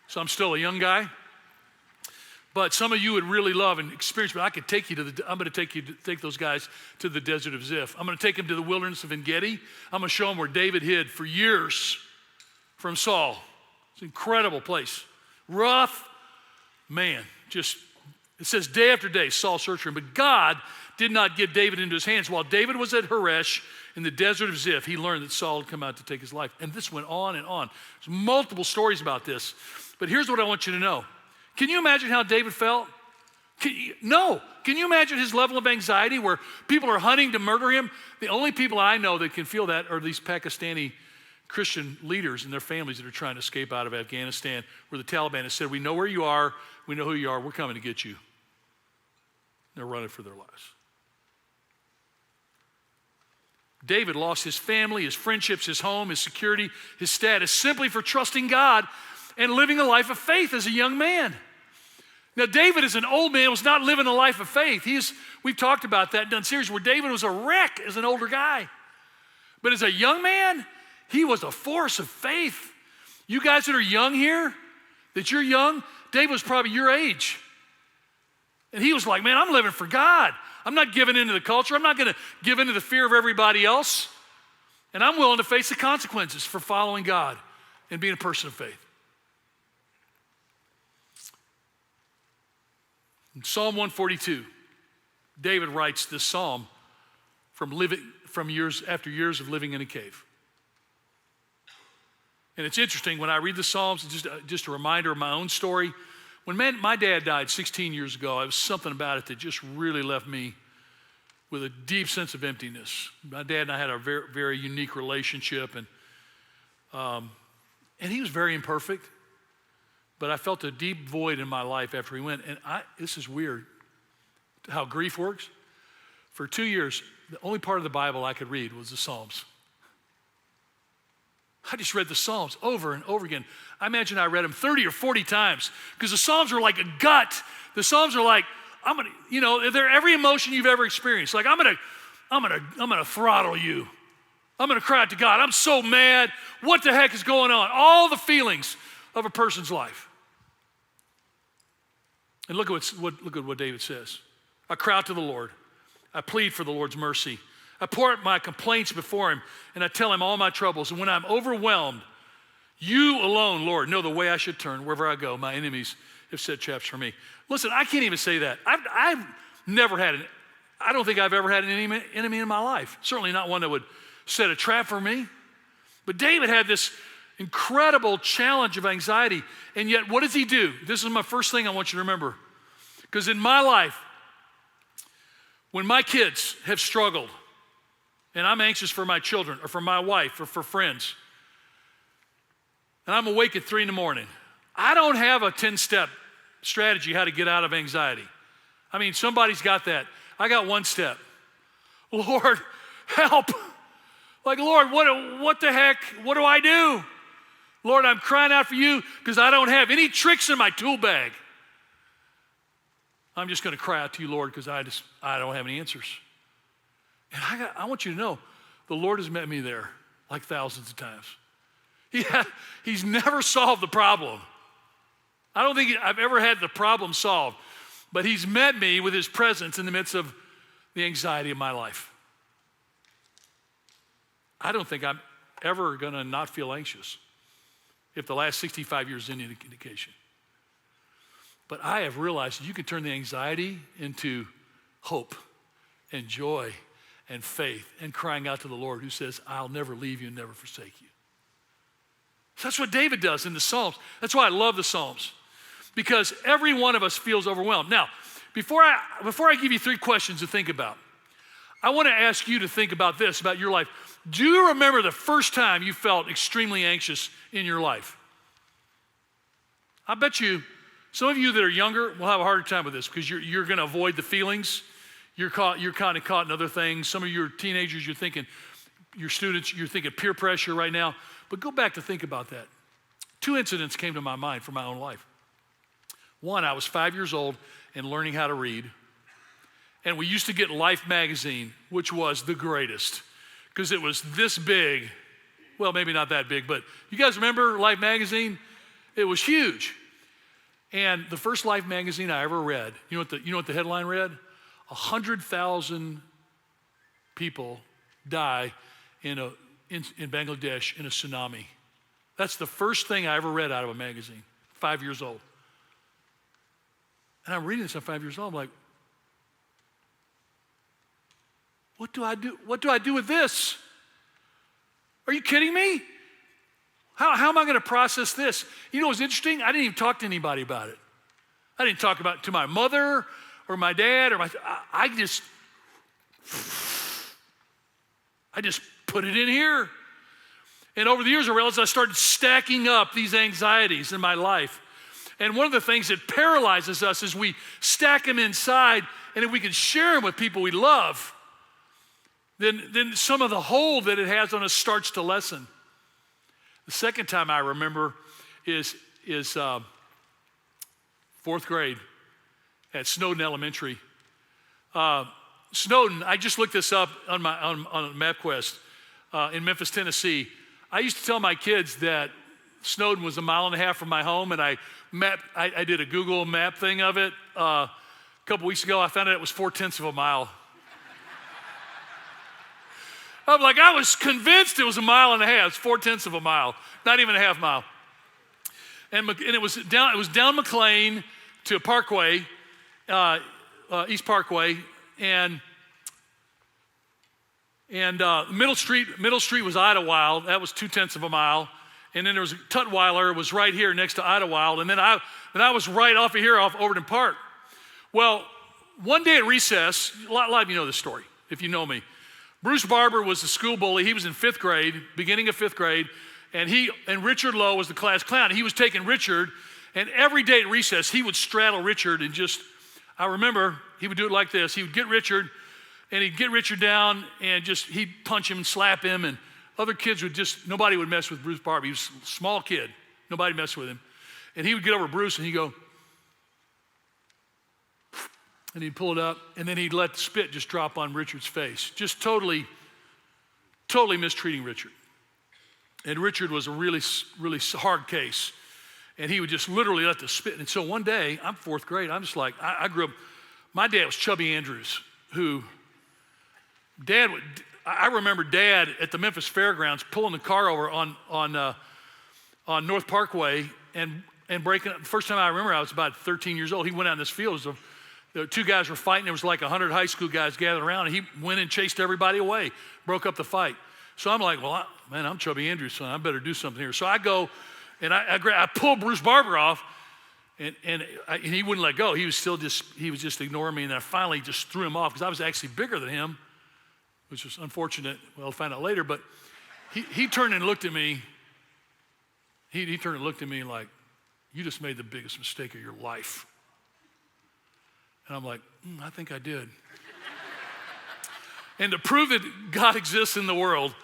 so I'm still a young guy. But some of you would really love and experience, but I could take you I'm going to take those guys to the desert of Ziph. I'm going to take them to the wilderness of En-Gedi. I'm going to show them where David hid for years from Saul. It's an incredible place. Rough, man, it says day after day, Saul searched for him, but God did not give David into his hands. While David was at Horesh in the desert of Ziph, he learned that Saul had come out to take his life. And this went on and on. There's multiple stories about this. But here's what I want you to know. Can you imagine how David felt? No. Can you imagine his level of anxiety where people are hunting to murder him? The only people I know that can feel that are these Pakistani Christian leaders and their families that are trying to escape out of Afghanistan, where the Taliban has said, we know where you are, we know who you are, we're coming to get you. They're running for their lives. David lost his family, his friendships, his home, his security, his status, simply for trusting God and living a life of faith as a young man. Now, David as an old man was not living a life of faith. We've talked about that, done series where David was a wreck as an older guy. But as a young man, he was a force of faith. You guys that are young here, that you're young, David was probably your age. And he was like, man, I'm living for God. I'm not giving into the culture. I'm not going to give into the fear of everybody else. And I'm willing to face the consequences for following God and being a person of faith. In Psalm 142, David writes this psalm from years of living in a cave. And it's interesting, when I read the Psalms, it's just a reminder of my own story. When my dad died 16 years ago, there was something about it that just really left me with a deep sense of emptiness. My dad and I had a very, very unique relationship, and he was very imperfect. But I felt a deep void in my life after he went. And this is weird, how grief works. For 2 years, the only part of the Bible I could read was the Psalms. I just read the Psalms over and over again. I imagine I read them 30 or 40 times because the Psalms are like a gut. The Psalms are like, they're every emotion you've ever experienced. Like, I'm gonna throttle you. I'm gonna cry out to God. I'm so mad. What the heck is going on? All the feelings of a person's life. And look at what David says. I cry out to the Lord. I plead for the Lord's mercy. I pour out my complaints before him, and I tell him all my troubles. And when I'm overwhelmed, you alone, Lord, know the way I should turn. Wherever I go, my enemies have set traps for me. Listen, I can't even say that. I don't think I've ever had an enemy in my life. Certainly not one that would set a trap for me. But David had this incredible challenge of anxiety. And yet, what does he do? This is my first thing I want you to remember. Because in my life, when my kids have struggled, and I'm anxious for my children or for my wife or for friends, and I'm awake at 3 a.m, I don't have a 10-step strategy how to get out of anxiety. I mean, somebody's got that. I got 1 step. Lord, help. Like, Lord, what the heck? What do I do? Lord, I'm crying out for you because I don't have any tricks in my tool bag. I'm just going to cry out to you, Lord, because I don't have any answers. And I want you to know, the Lord has met me there like thousands of times. He's never solved the problem. I don't think I've ever had the problem solved, but he's met me with his presence in the midst of the anxiety of my life. I don't think I'm ever going to not feel anxious if the last 65 years is any indication. But I have realized that you can turn the anxiety into hope and joy and faith and crying out to the Lord who says, I'll never leave you and never forsake you. So that's what David does in the Psalms. That's why I love the Psalms, because every one of us feels overwhelmed. Now, before I give you 3 questions to think about, I want to ask you to think about this, about your life. Do you remember the first time you felt extremely anxious in your life? I bet you, some of you that are younger will have a harder time with this because you're going to avoid the feelings. You're kind of caught in other things. Some of you are teenagers, you're thinking, your students, you're thinking peer pressure right now. But go back to think about that. 2 incidents came to my mind from my own life. One, I was 5 years old and learning how to read. And we used to get Life magazine, which was the greatest because it was this big. Well, maybe not that big, but you guys remember Life magazine? It was huge. And the first Life magazine I ever read, you know what the headline read? 100,000 people die in Bangladesh in a tsunami. That's the first thing I ever read out of a magazine, 5 years old. And I'm reading this at 5 years old. I'm like, what do I do? What do I do with this? Are you kidding me? How am I going to process this? You know what's interesting? I didn't even talk to anybody about it. I didn't talk about it to my mother or my dad or I just put it in here. And over the years, I realized I started stacking up these anxieties in my life. And one of the things that paralyzes us is we stack them inside, and if we can share them with people we love, then some of the hold that it has on us starts to lessen. The second time I remember is 4th grade at Snowden Elementary. Snowden, I just looked this up on MapQuest in Memphis, Tennessee. I used to tell my kids that Snowden was 1.5 miles from my home, and I did a Google map thing of it. A couple weeks ago, I found out it was 0.4 miles. I'm like, I was convinced it was 1.5 miles. It's 0.4 miles, not even a half mile. And it was down McLean to Parkway, East Parkway, and Middle Street was Idlewild. That was 0.2 miles. And then there was Tutwiler was right here next to Idlewild. And then I was right off of here off Overton Park. Well, one day at recess, a lot of you know this story if you know me. Bruce Barber was the school bully. He was in 5th grade, beginning of 5th grade, and Richard Lowe was the class clown. He was taking Richard, and every day at recess, he would straddle Richard and I remember he would do it like this. He would get Richard, and he'd get Richard down, and he'd punch him and slap him, and other kids nobody would mess with Bruce Barber. He was a small kid. Nobody messed with him. And he would get over Bruce, and he'd go, and he'd pull it up, and then he'd let the spit just drop on Richard's face, just totally mistreating Richard. And Richard was a really, really hard case, and he would just literally let the spit. And so one day, I'm 4th grade, I'm just like, I grew up, my dad was Chubby Andrews, I remember Dad at the Memphis Fairgrounds pulling the car over on North Parkway and breaking up. The first time I remember, I was about 13 years old. He went out in this field. The 2 guys were fighting. There was like 100 high school guys gathered around, and he went and chased everybody away, broke up the fight. So I'm like, well, I'm Chubby Andrews, so I better do something here. So I go, and I pull Bruce Barber off, and he wouldn't let go. He was just ignoring me, and I finally just threw him off because I was actually bigger than him, which was unfortunate. Well, I'll find out later, but he turned and looked at me. He turned and looked at me like, you just made the biggest mistake of your life. And I'm like, I think I did. And to prove that God exists in the world,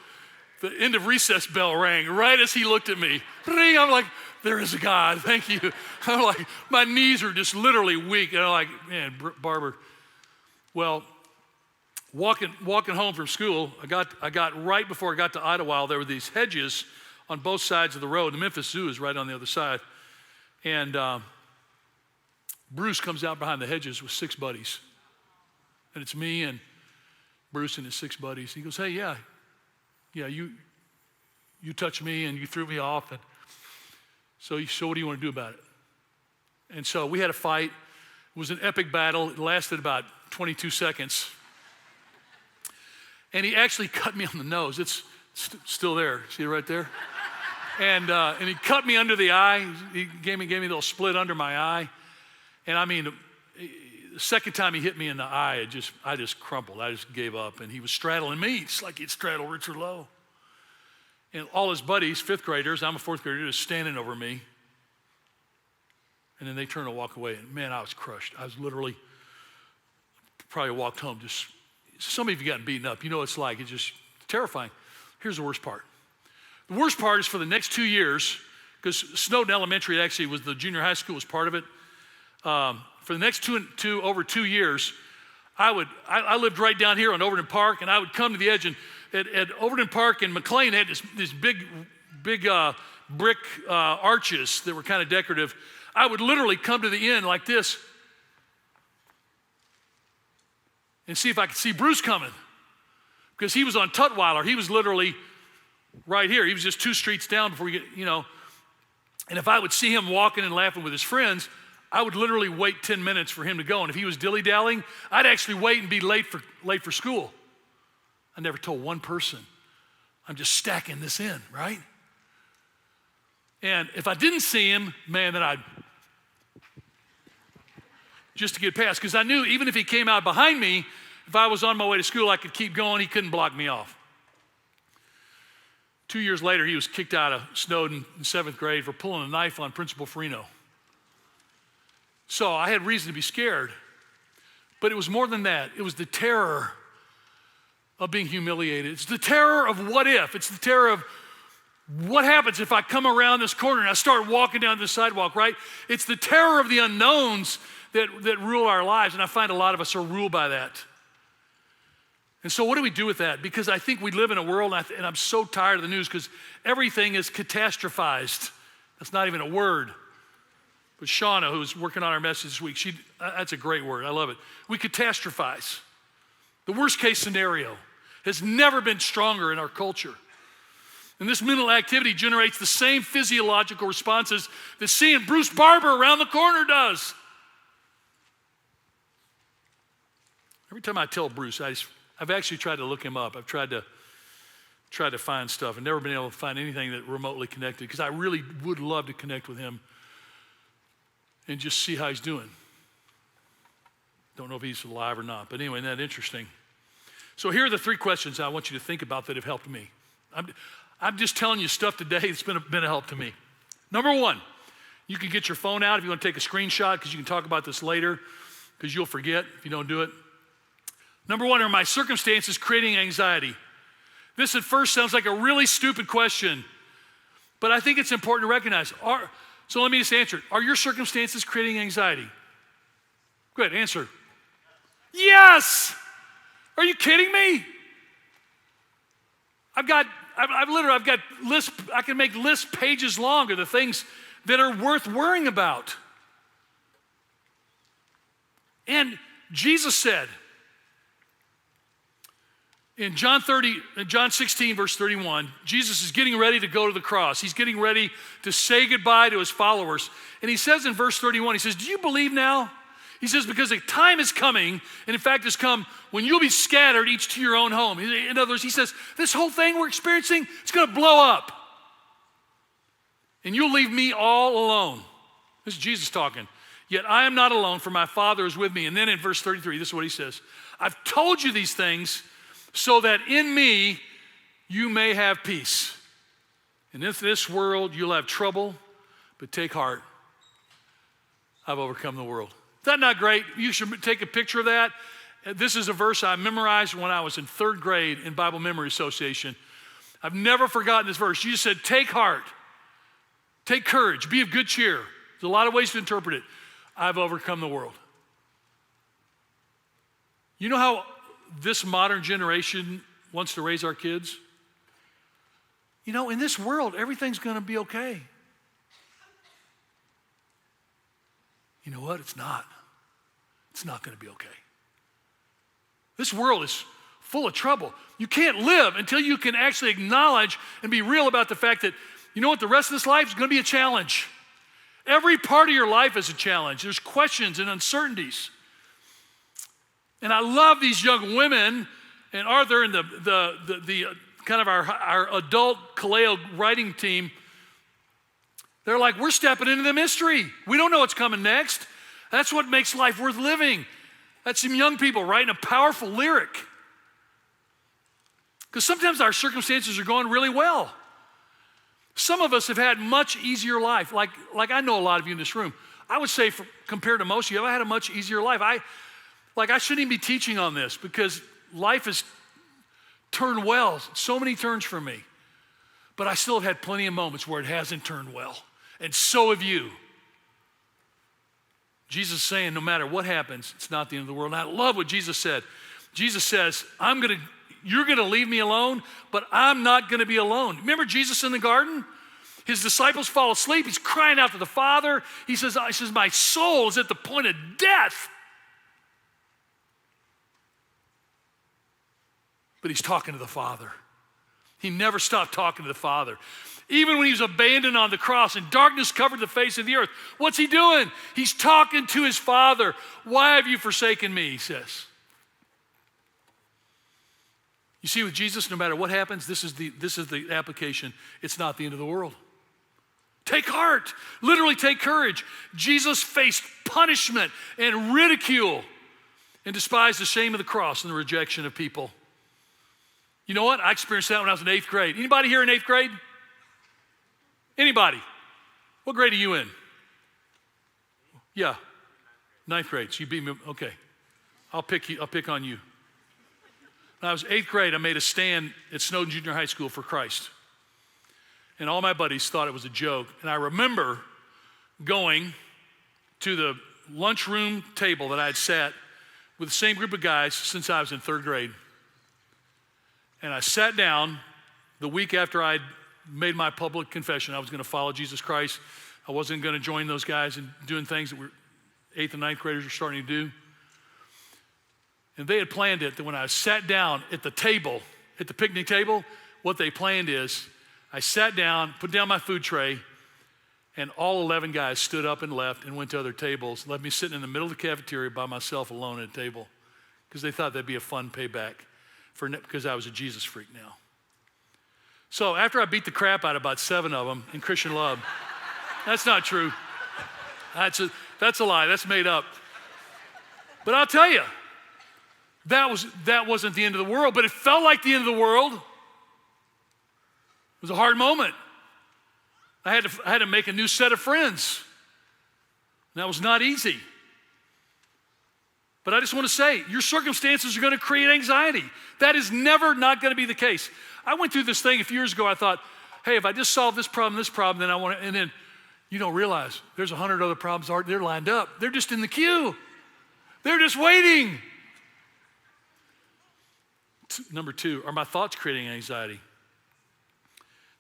the end of recess bell rang right as he looked at me. Ring, I'm like, there is a God, thank you. I'm like, my knees are just literally weak. And I'm like, man, Barber. Well, walking home from school, I got right before I got to Idlewild, there were these hedges on both sides of the road. The Memphis Zoo is right on the other side. And Bruce comes out behind the hedges with 6 buddies. And it's me and Bruce and his 6 buddies. He goes, hey, yeah, you touched me and you threw me off. And so what do you want to do about it? And so we had a fight. It was an epic battle. It lasted about 22 seconds. And he actually cut me on the nose. It's still there. See it right there? And he cut me under the eye. He gave me a little split under my eye. And I mean, the second time he hit me in the eye, I just crumpled. I just gave up. And he was straddling me, just like he'd straddle Richard Lowe. And all his buddies, 5th graders, I'm a 4th grader, just standing over me. And then they turned and walk away. And man, I was crushed. I was literally, probably walked home just, some of you gotten beaten up. You know what it's like. It's just terrifying. Here's the worst part. The worst part is for the next 2 years, because Snowden Elementary actually was the junior high school was part of it. For the next over 2 years, I lived right down here on Overton Park, and I would come to the edge, and at Overton Park and McLean had these big brick arches that were kind of decorative. I would literally come to the end like this and see if I could see Bruce coming, because he was on Tutwiler. He was literally right here. He was just 2 streets down before we get, and if I would see him walking and laughing with his friends, I would literally wait 10 minutes for him to go. And if he was dilly-dallying, I'd actually wait and be late for school. I never told one person. I'm just stacking this in, right? And if I didn't see him, man, then I'd just to get past. Because I knew even if he came out behind me, if I was on my way to school, I could keep going. He couldn't block me off. 2 years later, he was kicked out of Snowden in 7th grade for pulling a knife on Principal Farino. So I had reason to be scared. But it was more than that. It was the terror of being humiliated. It's the terror of what if. It's the terror of what happens if I come around this corner and I start walking down this sidewalk, right? It's the terror of the unknowns that rule our lives. And I find a lot of us are ruled by that. And so what do we do with that? Because I think we live in a world, and I'm so tired of the news because everything is catastrophized. That's not even a word. But Shauna, who's working on our message this week, that's a great word. I love it. We catastrophize. The worst case scenario has never been stronger in our culture. And this mental activity generates the same physiological responses that seeing Bruce Barber around the corner does. Every time I tell Bruce, I've actually tried to look him up. I've tried to find stuff and never been able to find anything that remotely connected, because I really would love to connect with him and just see how he's doing. Don't know if he's alive or not, but anyway, isn't that interesting? So here are the 3 questions I want you to think about that have helped me. I'm just telling you stuff today that's been a help to me. Number 1, you can get your phone out if you want to take a screenshot, because you can talk about this later, because you'll forget if you don't do it. Number 1, are my circumstances creating anxiety? This at first sounds like a really stupid question, but I think it's important to recognize. So let me just answer it. Are your circumstances creating anxiety? Good, answer. Yes! Are you kidding me? I've got lists, I can make list pages long of the things that are worth worrying about. And Jesus said, in John 16, verse 31, Jesus is getting ready to go to the cross. He's getting ready to say goodbye to his followers. And he says in verse 31, he says, do you believe now? He says, because a time is coming, and in fact has come, when you'll be scattered each to your own home. In other words, he says, this whole thing we're experiencing, it's going to blow up. And you'll leave me all alone. This is Jesus talking. Yet I am not alone, for my Father is with me. And then in verse 33, this is what he says. I've told you these things so that in me you may have peace. And in this world you'll have trouble, but take heart. I've overcome the world. Is that not great? You should take a picture of that. This is a verse I memorized when I was in 3rd grade in Bible Memory Association. I've never forgotten this verse. Jesus said, take heart, take courage, be of good cheer. There's a lot of ways to interpret it. I've overcome the world. You know how this modern generation wants to raise our kids? You know, in this world, everything's going to be okay. You know what? It's not. It's not going to be okay. This world is full of trouble. You can't live until you can actually acknowledge and be real about the fact that, you know what, the rest of this life is going to be a challenge. Every part of your life is a challenge. There's questions and uncertainties. And I love these young women, and Arthur and the kind of our adult Kaleo writing team. They're like, we're stepping into the mystery. We don't know what's coming next. That's what makes life worth living. That's some young people writing a powerful lyric. Because sometimes our circumstances are going really well. Some of us have had much easier life. Like I know a lot of you in this room. I would say compared to most of you, I've had a much easier life. I shouldn't even be teaching on this because life has turned well, so many turns for me. But I still have had plenty of moments where it hasn't turned well. And so have you. Jesus is saying no matter what happens, it's not the end of the world. And I love what Jesus said. Jesus says, you're gonna leave me alone, but I'm not gonna be alone. Remember Jesus in the garden? His disciples fall asleep. He's crying out to the Father. He says, my soul is at the point of death. But he's talking to the Father. He never stopped talking to the Father. Even when he was abandoned on the cross and darkness covered the face of the earth, what's he doing? He's talking to his Father. Why have you forsaken me, he says. You see, with Jesus, no matter what happens, this is the application. It's not the end of the world. Take heart, literally take courage. Jesus faced punishment and ridicule and despised the shame of the cross and the rejection of people. You know what? I experienced that when I was in 8th grade. Anybody here in 8th grade? Anybody? What grade are you in? Yeah, 9th grade. So you beat me. Okay, I'll pick on you. When I was 8th grade, I made a stand at Snowden Junior High School for Christ. And all my buddies thought it was a joke. And I remember going to the lunchroom table that I had sat with the same group of guys since I was in 3rd grade. And I sat down the week after I'd made my public confession. I was going to follow Jesus Christ. I wasn't going to join those guys in doing things that 8th and 9th graders were starting to do. And they had planned it that when I sat down at the table, at the picnic table, what they planned is I sat down, put down my food tray, and all 11 guys stood up and left and went to other tables, left me sitting in the middle of the cafeteria by myself alone at a table because they thought that'd be a fun payback because I was a Jesus freak now. So after I beat the crap out of about 7 of them in Christian love, that's not true. That's a lie. That's made up. But I'll tell you, that wasn't the end of the world, but it felt like the end of the world. It was a hard moment. I had to make a new set of friends. And that was not easy. But I just want to say, your circumstances are going to create anxiety. That is never not going to be the case. I went through this thing a few years ago. I thought, hey, if I just solve this problem, then I want to, and then you don't realize there's 100 other problems they're lined up. They're just in the queue. They're just waiting. Number 2, are my thoughts creating anxiety?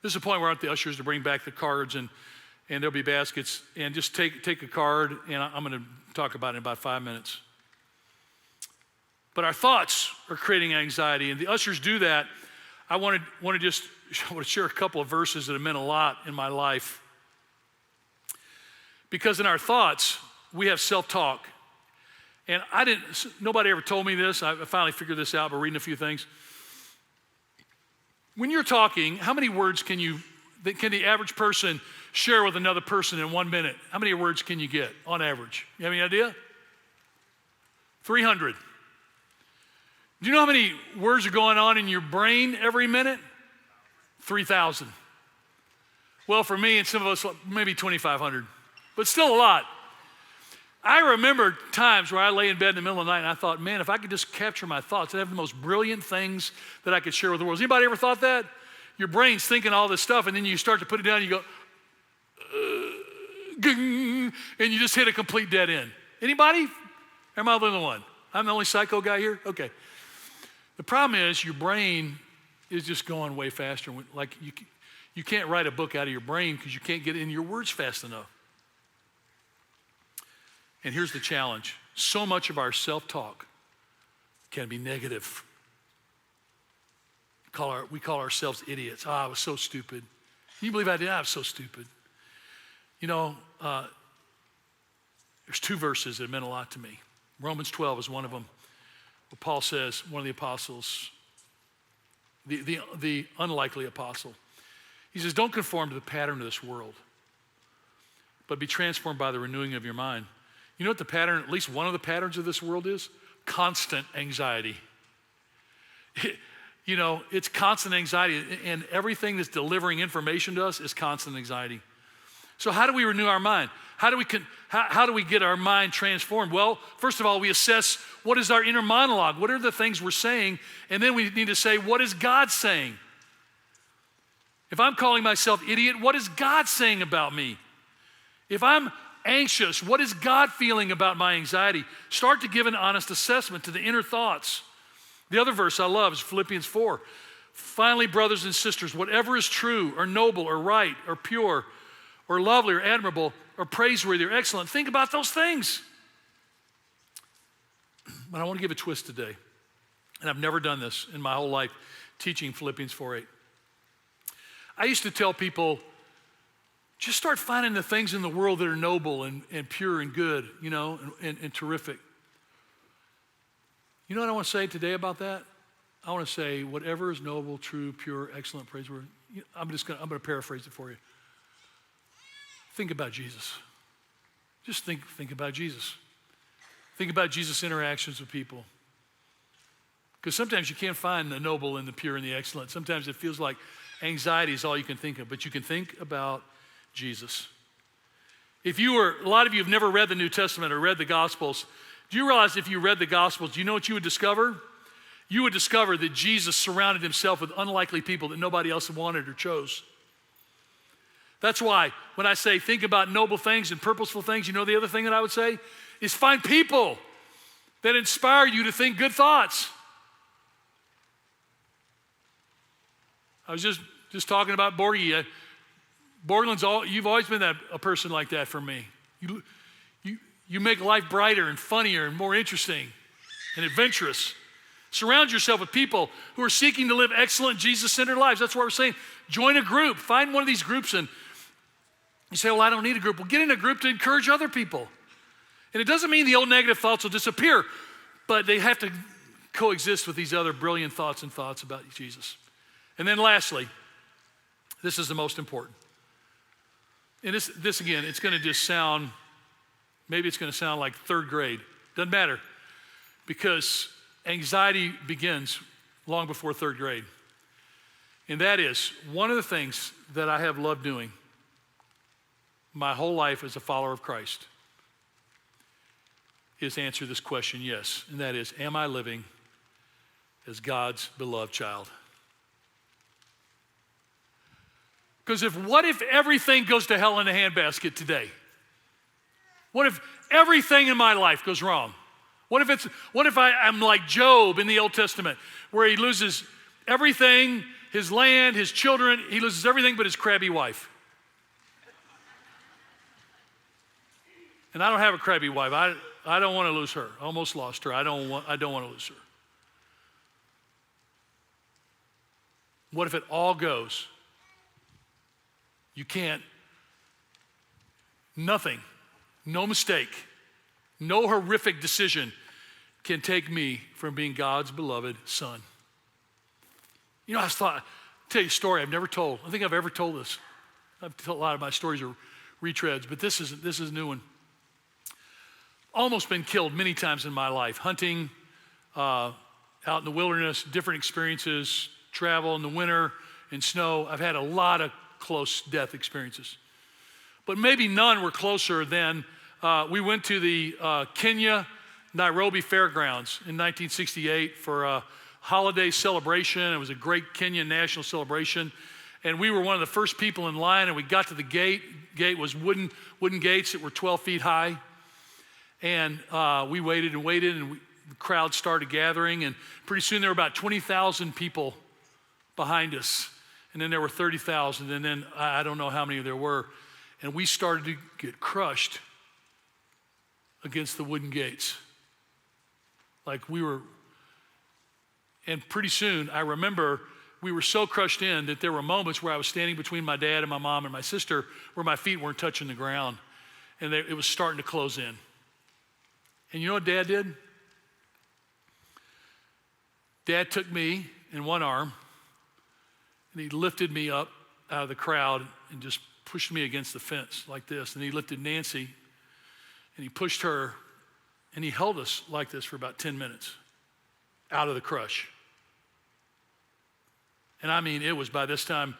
This is a point where I want the ushers to bring back the cards and there'll be baskets and just take a card and I'm going to talk about it in about 5 minutes. But our thoughts are creating anxiety and the ushers do that. I want to share a couple of verses that have meant a lot in my life. Because in our thoughts, we have self-talk. And nobody ever told me this. I finally figured this out by reading a few things. When you're talking, how many words can the average person share with another person in 1 minute? How many words can you get on average? You have any idea? 300. Do you know how many words are going on in your brain every minute? 3,000. Well, for me and some of us, maybe 2,500, but still a lot. I remember times where I lay in bed in the middle of the night and I thought, man, if I could just capture my thoughts, I'd have the most brilliant things that I could share with the world. Has anybody ever thought that? your brain's thinking all this stuff, and then you start to put it down, and you go, and you just hit a complete dead end. Anybody? Or am I the only one? I'm the only psycho guy here? Okay. The problem is your brain is just going way faster. Like you can't write a book out of your brain because you can't get in your words fast enough. And here's the challenge. So much of our self-talk can be negative. We call ourselves idiots. I was so stupid. Can you believe I did? I was so stupid. You know, there's two verses that meant a lot to me. Romans 12 is one of them. Where Paul says, one of the apostles, the unlikely apostle, he says, don't conform to the pattern of this world, but be transformed by the renewing of your mind. You know what the pattern, at least one of the patterns of this world is? Constant anxiety. You know, it's constant anxiety, and everything that's delivering information to us is constant anxiety. So how do we renew our mind? How do we get our mind transformed? Well, first of all, we assess what is our inner monologue. What are the things we're saying? And then we need to say, what is God saying? If I'm calling myself idiot, what is God saying about me? If I'm anxious, what is God feeling about my anxiety? Start to give an honest assessment to the inner thoughts. The other verse I love is Philippians 4. Finally, brothers and sisters, whatever is true or noble or right or pure or lovely or admirable or praiseworthy or excellent, think about those things. But I want to give a twist today. And I've never done this in my whole life, teaching Philippians 4:8. I used to tell people, just start finding the things in the world that are noble and pure and good, you know, and terrific. You know what I want to say today about that? I want to say, whatever is noble, true, pure, excellent, praiseworthy. I'm going to paraphrase it for you. Think about Jesus. Just think about Jesus. Think about Jesus' interactions with people. Because sometimes you can't find the noble and the pure and the excellent. Sometimes it feels like anxiety is all you can think of, but you can think about Jesus. A lot of you have never read the New Testament or read the Gospels. Do you realize if you read the Gospels, do you know what you would discover? You would discover that Jesus surrounded himself with unlikely people that nobody else wanted or chose. That's why when I say think about noble things and purposeful things, you know the other thing that I would say is find people that inspire you to think good thoughts. I was just talking about Borgie. You've always been a person like that for me. You make life brighter and funnier and more interesting and adventurous. Surround yourself with people who are seeking to live excellent, Jesus-centered lives. That's what we're saying. Join a group. Find one of these groups, and you say, well, I don't need a group. Well, get in a group to encourage other people. And it doesn't mean the old negative thoughts will disappear, but they have to coexist with these other brilliant thoughts about Jesus. And then lastly, this is the most important. And this again, it's going to just sound, maybe it's going to sound like third grade. Doesn't matter, because anxiety begins long before third grade. And that is one of the things that I have loved doing my whole life as a follower of Christ is answer this question, yes. And that is, am I living as God's beloved child? Because what if everything goes to hell in a handbasket today? What if everything in my life goes wrong? What if I'm like Job in the Old Testament, where he loses everything, his land, his children, he loses everything but his crabby wife. And I don't have a crabby wife. I don't want to lose her. I almost lost her. I don't want to lose her. What if it all goes? You can't, nothing, no mistake, no horrific decision can take me from being God's beloved son. You know, I'll tell you a story I've never told. I don't think I've ever told this. I've told a lot of my stories are retreads, but this is a new one. Almost been killed many times in my life, hunting, out in the wilderness, different experiences, travel in the winter, in snow. I've had a lot of close death experiences. But maybe none were closer than we went to the Kenya, Nairobi Fairgrounds in 1968 for holiday celebration. It was a great Kenyan national celebration. And we were one of the first people in line, and we got to the gate. Gate was wooden gates that were 12 feet high. And we waited and waited, and the crowd started gathering. And pretty soon there were about 20,000 people behind us. And then there were 30,000, and then I don't know how many there were. And we started to get crushed against the wooden gates. Like we were, and pretty soon I remember we were so crushed in that there were moments where I was standing between my dad and my mom and my sister where my feet weren't touching the ground. And it was starting to close in. And you know what Dad did? Dad took me in one arm, and he lifted me up out of the crowd and just pushed me against the fence like this. And he lifted Nancy, and he pushed her, and he held us like this for about 10 minutes out of the crush. And I mean, it was by this time,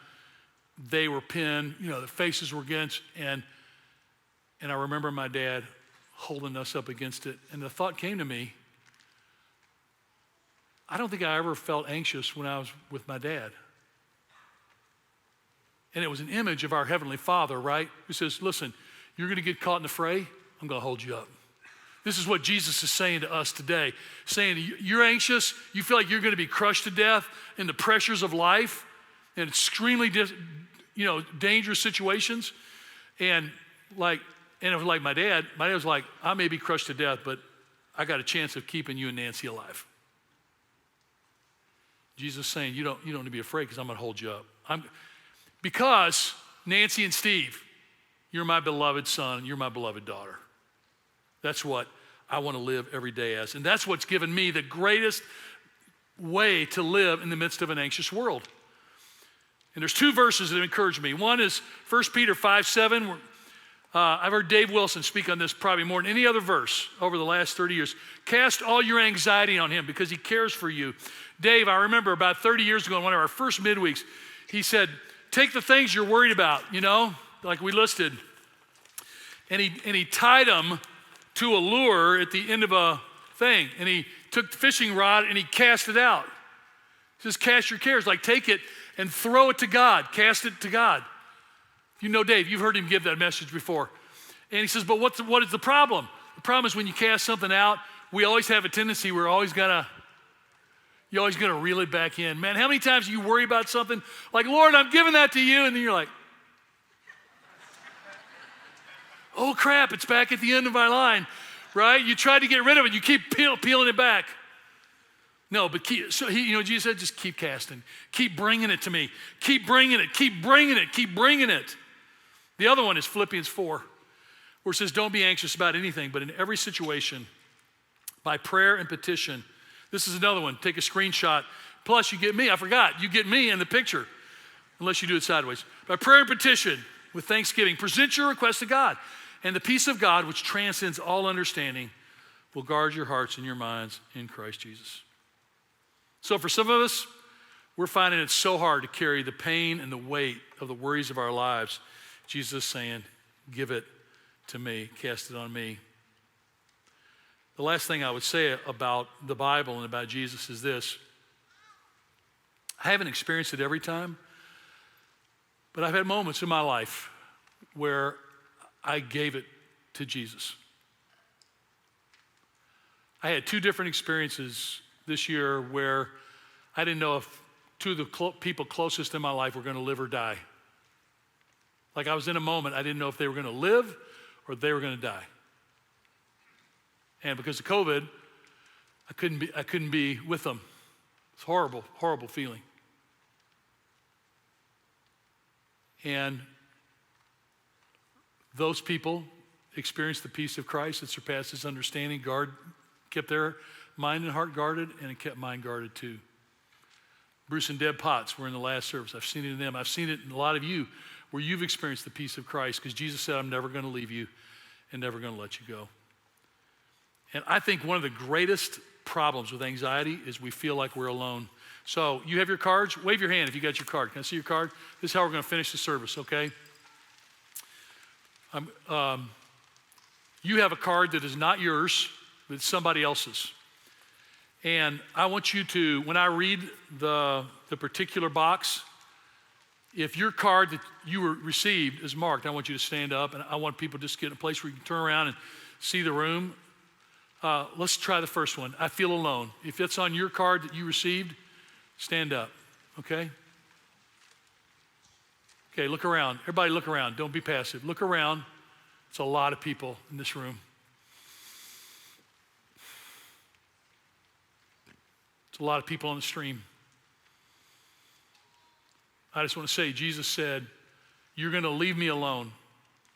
they were pinned, their faces were against, and I remember my dad holding us up against it. And the thought came to me, I don't think I ever felt anxious when I was with my dad. And it was an image of our Heavenly Father, right? Who says, listen, you're going to get caught in the fray, I'm going to hold you up. This is what Jesus is saying to us today, saying you're anxious, you feel like you're going to be crushed to death in the pressures of life and extremely dangerous situations. And it was like my dad was like, I may be crushed to death, but I got a chance of keeping you and Nancy alive. Jesus is saying, you don't need to be afraid because I'm going to hold you up. Because Nancy and Steve, you're my beloved son, you're my beloved daughter. That's what I want to live every day as. And that's what's given me the greatest way to live in the midst of an anxious world. And there's two verses that encourage me. One is 1 Peter 5:7. I've heard Dave Wilson speak on this probably more than any other verse over the last 30 years. Cast all your anxiety on him because he cares for you. Dave, I remember about 30 years ago in one of our first midweeks, he said, take the things you're worried about, like we listed. And he tied them to a lure at the end of a thing. And he took the fishing rod and he cast it out. He says, cast your cares, like take it and throw it to God, cast it to God. You know Dave, you've heard him give that message before. And he says, but what is the problem? The problem is when you cast something out, we always have a tendency, you're always gonna reel it back in. Man, how many times do you worry about something? Like, Lord, I'm giving that to you. And then you're like, oh crap, it's back at the end of my line, right? You tried to get rid of it. You keep peeling it back. No, but Jesus said, just keep casting. Keep bringing it to me. Keep bringing it, keep bringing it, keep bringing it. The other one is Philippians 4, where it says, don't be anxious about anything, but in every situation, by prayer and petition. This is another one. Take a screenshot. Plus, you get me. I forgot. You get me in the picture, unless you do it sideways. By prayer and petition, with thanksgiving, present your request to God. And the peace of God, which transcends all understanding, will guard your hearts and your minds in Christ Jesus. So for some of us, we're finding it so hard to carry the pain and the weight of the worries of our lives. Jesus is saying, give it to me, cast it on me. The last thing I would say about the Bible and about Jesus is this. I haven't experienced it every time, but I've had moments in my life where I gave it to Jesus. I had two different experiences this year where I didn't know if two of the people closest in my life were going to live or die. Like I was in a moment, I didn't know if they were going to live or they were going to die. And because of COVID, I couldn't be with them. It's horrible, horrible feeling. And those people experienced the peace of Christ that surpasses understanding. Kept their mind and heart guarded, and it kept mine guarded too. Bruce and Deb Potts were in the last service. I've seen it in them. I've seen it in a lot of you where you've experienced the peace of Christ because Jesus said, I'm never going to leave you and never going to let you go. And I think one of the greatest problems with anxiety is we feel like we're alone. So you have your cards? Wave your hand if you got your card. Can I see your card? This is how we're going to finish the service, okay? You have a card that is not yours, but it's somebody else's. And I want you to, when I read the particular box, if your card that you were received is marked, I want you to stand up, and I want people to just get in a place where you can turn around and see the room. Let's try the first one. I feel alone. If it's on your card that you received, stand up, okay? Okay, look around. Everybody look around. Don't be passive. Look around. It's a lot of people in this room. It's a lot of people on the stream. I just want to say, Jesus said, you're going to leave me alone,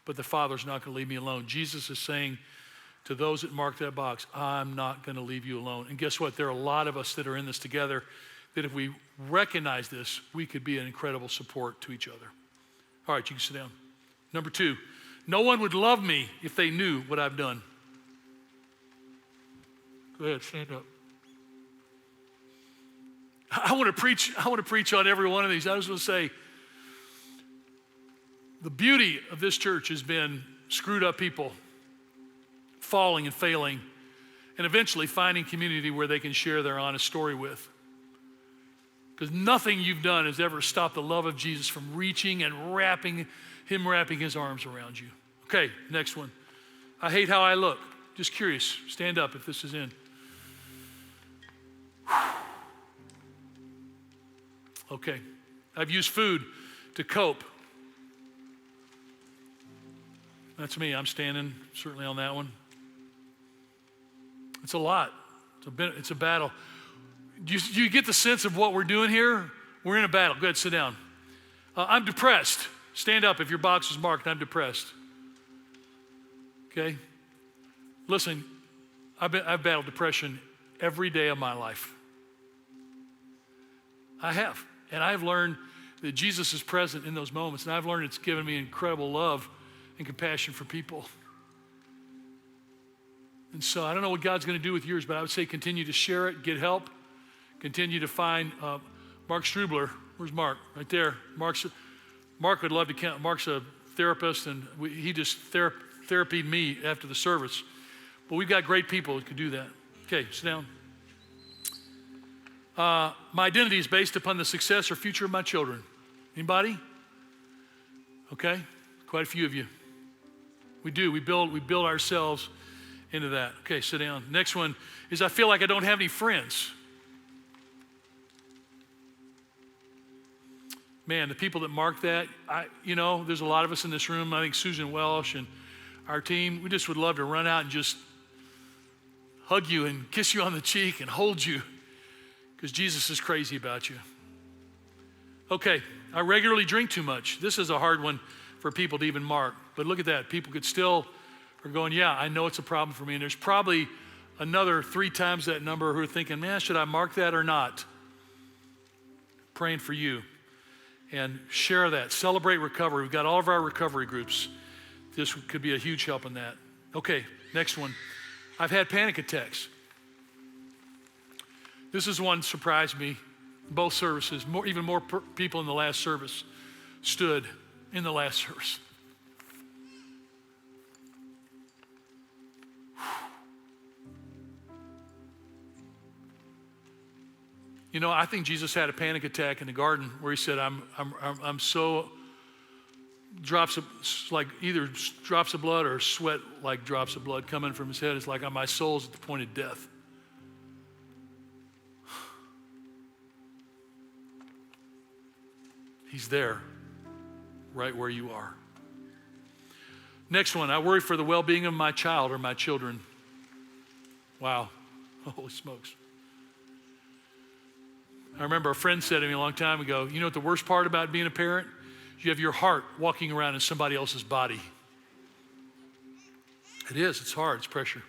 but the Father's not going to leave me alone. Jesus is saying to those that mark that box, I'm not going to leave you alone. And guess what? There are a lot of us that are in this together that if we recognize this, we could be an incredible support to each other. All right, you can sit down. Number 2, no one would love me if they knew what I've done. Go ahead, stand up. I want to preach on every one of these. I just want to say, the beauty of this church has been screwed up people falling and failing, and eventually finding community where they can share their honest story with. Because nothing you've done has ever stopped the love of Jesus from reaching and wrapping his arms around you. Okay, next one. I hate how I look. Just curious. Stand up if this is in. Okay. I've used food to cope. That's me. I'm standing certainly on that one. It's a lot. It's a battle. Do you get the sense of what we're doing here? We're in a battle. Go ahead, sit down. I'm depressed. Stand up if your box is marked, I'm depressed. Okay? Listen, I've battled depression every day of my life. I have. And I've learned that Jesus is present in those moments. And I've learned it's given me incredible love and compassion for people. And so I don't know what God's going to do with yours, but I would say continue to share it, get help, continue to find Mark Strubler. Where's Mark? Right there. Mark would love to count. Mark's a therapist, and he just therapied me after the service. But we've got great people who can do that. Okay, sit down. My identity is based upon the success or future of my children. Anybody? Okay, quite a few of you. We do. We build ourselves into that. Okay, sit down. Next one is I feel like I don't have any friends. Man, the people that mark that, there's a lot of us in this room. I think Susan Welsh and our team, we just would love to run out and just hug you and kiss you on the cheek and hold you because Jesus is crazy about you. Okay, I regularly drink too much. This is a hard one for people to even mark. But look at that. People could still are going, yeah, I know it's a problem for me. And there's probably another 3 times that number who are thinking, man, should I mark that or not? Praying for you. And share that. Celebrate recovery. We've got all of our recovery groups. This could be a huge help in that. Okay, next one. I've had panic attacks. This is one that surprised me. Both services, even more people in the last service stood in the last service. I think Jesus had a panic attack in the garden where he said, I'm so drops of, like either drops of blood or sweat like drops of blood coming from his head. It's like my soul's at the point of death. He's there, right where you are. Next one, I worry for the well-being of my child or my children. Wow, holy smokes. I remember a friend said to me a long time ago, you know what the worst part about being a parent? You have your heart walking around in somebody else's body. It is, it's hard, it's pressure.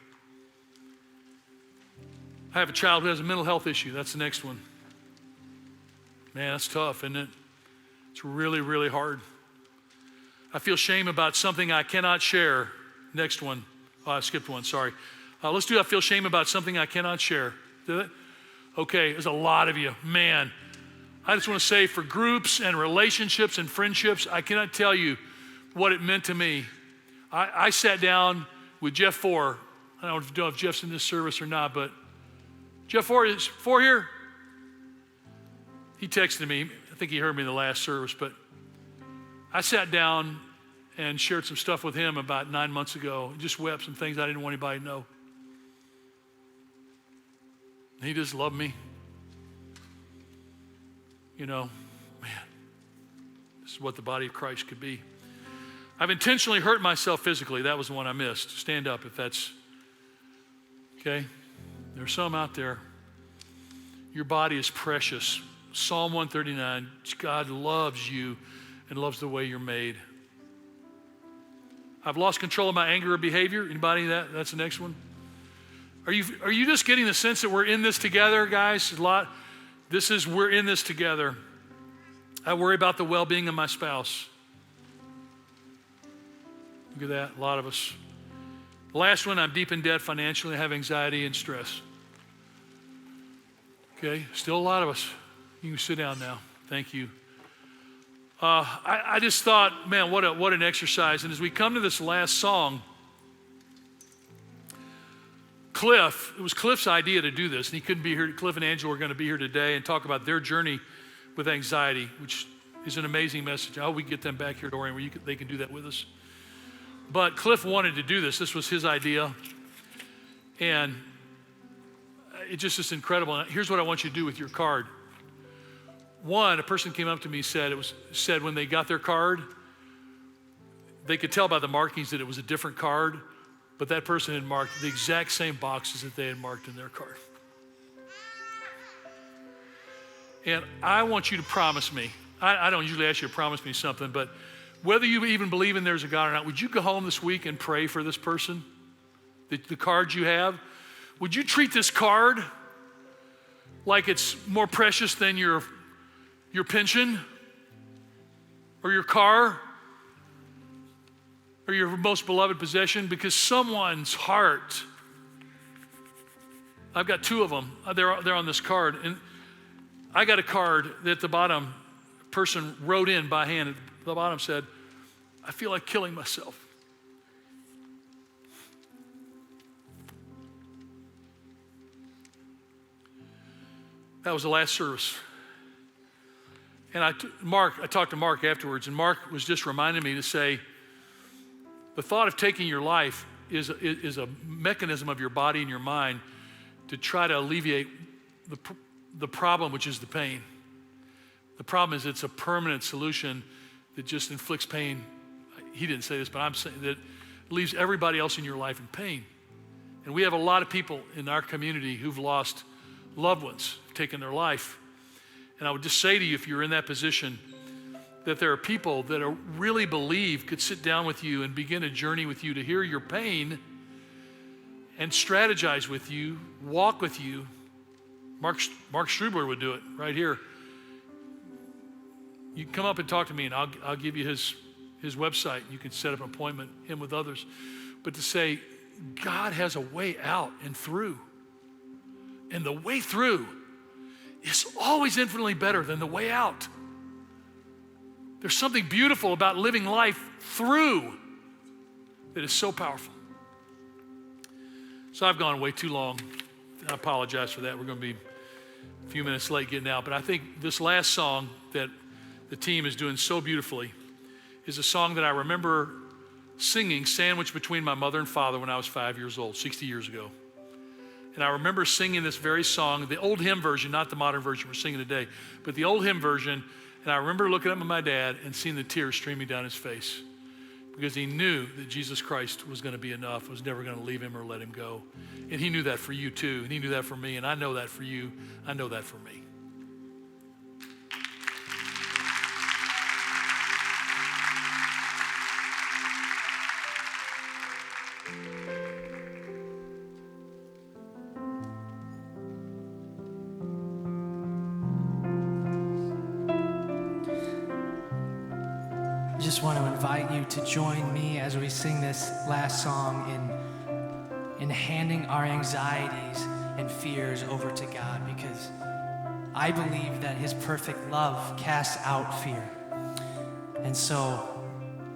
I have a child who has a mental health issue. That's the next one. Man, that's tough, isn't it? It's really, really hard. I feel shame about something I cannot share. Next one. Oh, I skipped one, sorry. Let's do I feel shame about something I cannot share. Did it? Okay, there's a lot of you. Man, I just want to say for groups and relationships and friendships, I cannot tell you what it meant to me. I sat down with Jeff Fore. I don't know if Jeff's in this service or not, but Jeff Four here? He texted me. I think he heard me in the last service, but I sat down and shared some stuff with him about 9 months ago. Just wept some things I didn't want anybody to know. He just loved me. You know, man, this is what the body of Christ could be. I've intentionally hurt myself physically. That was the one I missed. Stand up if that's, okay? There's some out there. Your body is precious. Psalm 139, God loves you and loves the way you're made. I've lost control of my anger or behavior. Anybody that's the next one? Are you just getting the sense that we're in this together, guys? We're in this together. I worry about the well-being of my spouse. Look at that, a lot of us. The last one, I'm deep in debt financially, I have anxiety and stress. Okay, still a lot of us. You can sit down now. Thank you. I just thought, man, what an exercise. And as we come to this last song, it was Cliff's idea to do this, and he couldn't be here. Cliff and Angela are going to be here today and talk about their journey with anxiety, which is an amazing message. I hope we get them back here to Orion where they can do that with us. But Cliff wanted to do this. This was his idea. And it just is incredible. And here's what I want you to do with your card. One, a person came up to me and said when they got their card, they could tell by the markings that it was a different card, but that person had marked the exact same boxes that they had marked in their card. And I want you to promise me, I don't usually ask you to promise me something, but whether you even believe in there's a God or not, would you go home this week and pray for this person? The card you have? Would you treat this card like it's more precious than your pension or your car or your most beloved possession? Because someone's heart, I've got two of them, they're on this card, and I got a card that the bottom person wrote in by hand. At the bottom said, I feel like killing myself. That was the last service. And I talked to Mark afterwards, and Mark was just reminding me to say, the thought of taking your life is a mechanism of your body and your mind to try to alleviate the problem, which is the pain. The problem is it's a permanent solution that just inflicts pain. He didn't say this, but I'm saying that leaves everybody else in your life in pain. And we have a lot of people in our community who've lost loved ones, taken their life. And I would just say to you, if you're in that position, that there are people that really believe could sit down with you and begin a journey with you to hear your pain and strategize with you, walk with you. Mark Strubler would do it right here. You can come up and talk to me, and I'll give you his website. You can set up an appointment, him with others. But to say, God has a way out and through. And the way through is always infinitely better than the way out. There's something beautiful about living life through that is so powerful. So I've gone way too long. I apologize for that. We're going to be a few minutes late getting out. But I think this last song that the team is doing so beautifully is a song that I remember singing sandwiched between my mother and father when I was 5 years old, 60 years ago. And I remember singing this very song, the old hymn version, not the modern version we're singing today, but the old hymn version. And I remember looking up at my dad and seeing the tears streaming down his face because he knew that Jesus Christ was going to be enough, was never going to leave him or let him go. And he knew that for you too, and he knew that for me, and I know that for you. I know that for me. I just want to invite you to join me as we sing this last song in handing our anxieties and fears over to God, because I believe that his perfect love casts out fear. And so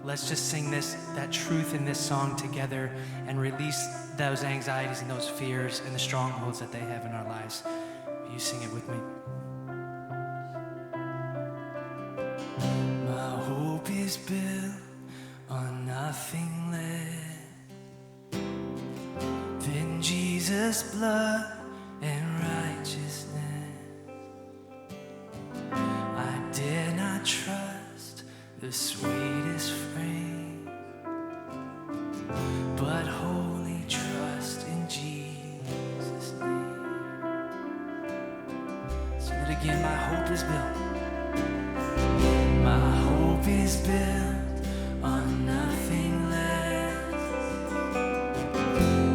let's just sing that truth in this song together and release those anxieties and those fears and the strongholds that they have in our lives. Will you sing it with me? My hope is built on nothing less than Jesus' blood and righteousness. I dare not trust the sweetest frame, but wholly trust in Jesus' name. Sing it again. My hope is built. My hope is built on nothing less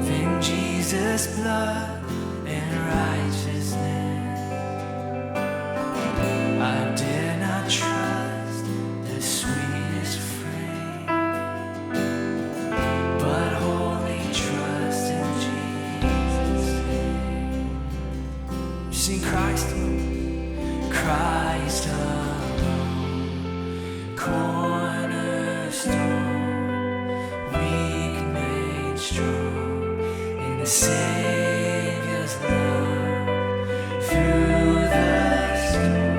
than Jesus' blood and righteousness. I dare not trust the sweetest frame, but wholly trust in Jesus' name. Sing Christ alone, Christ alone, cornerstone, weak made strong in the Savior's love. Through the storm,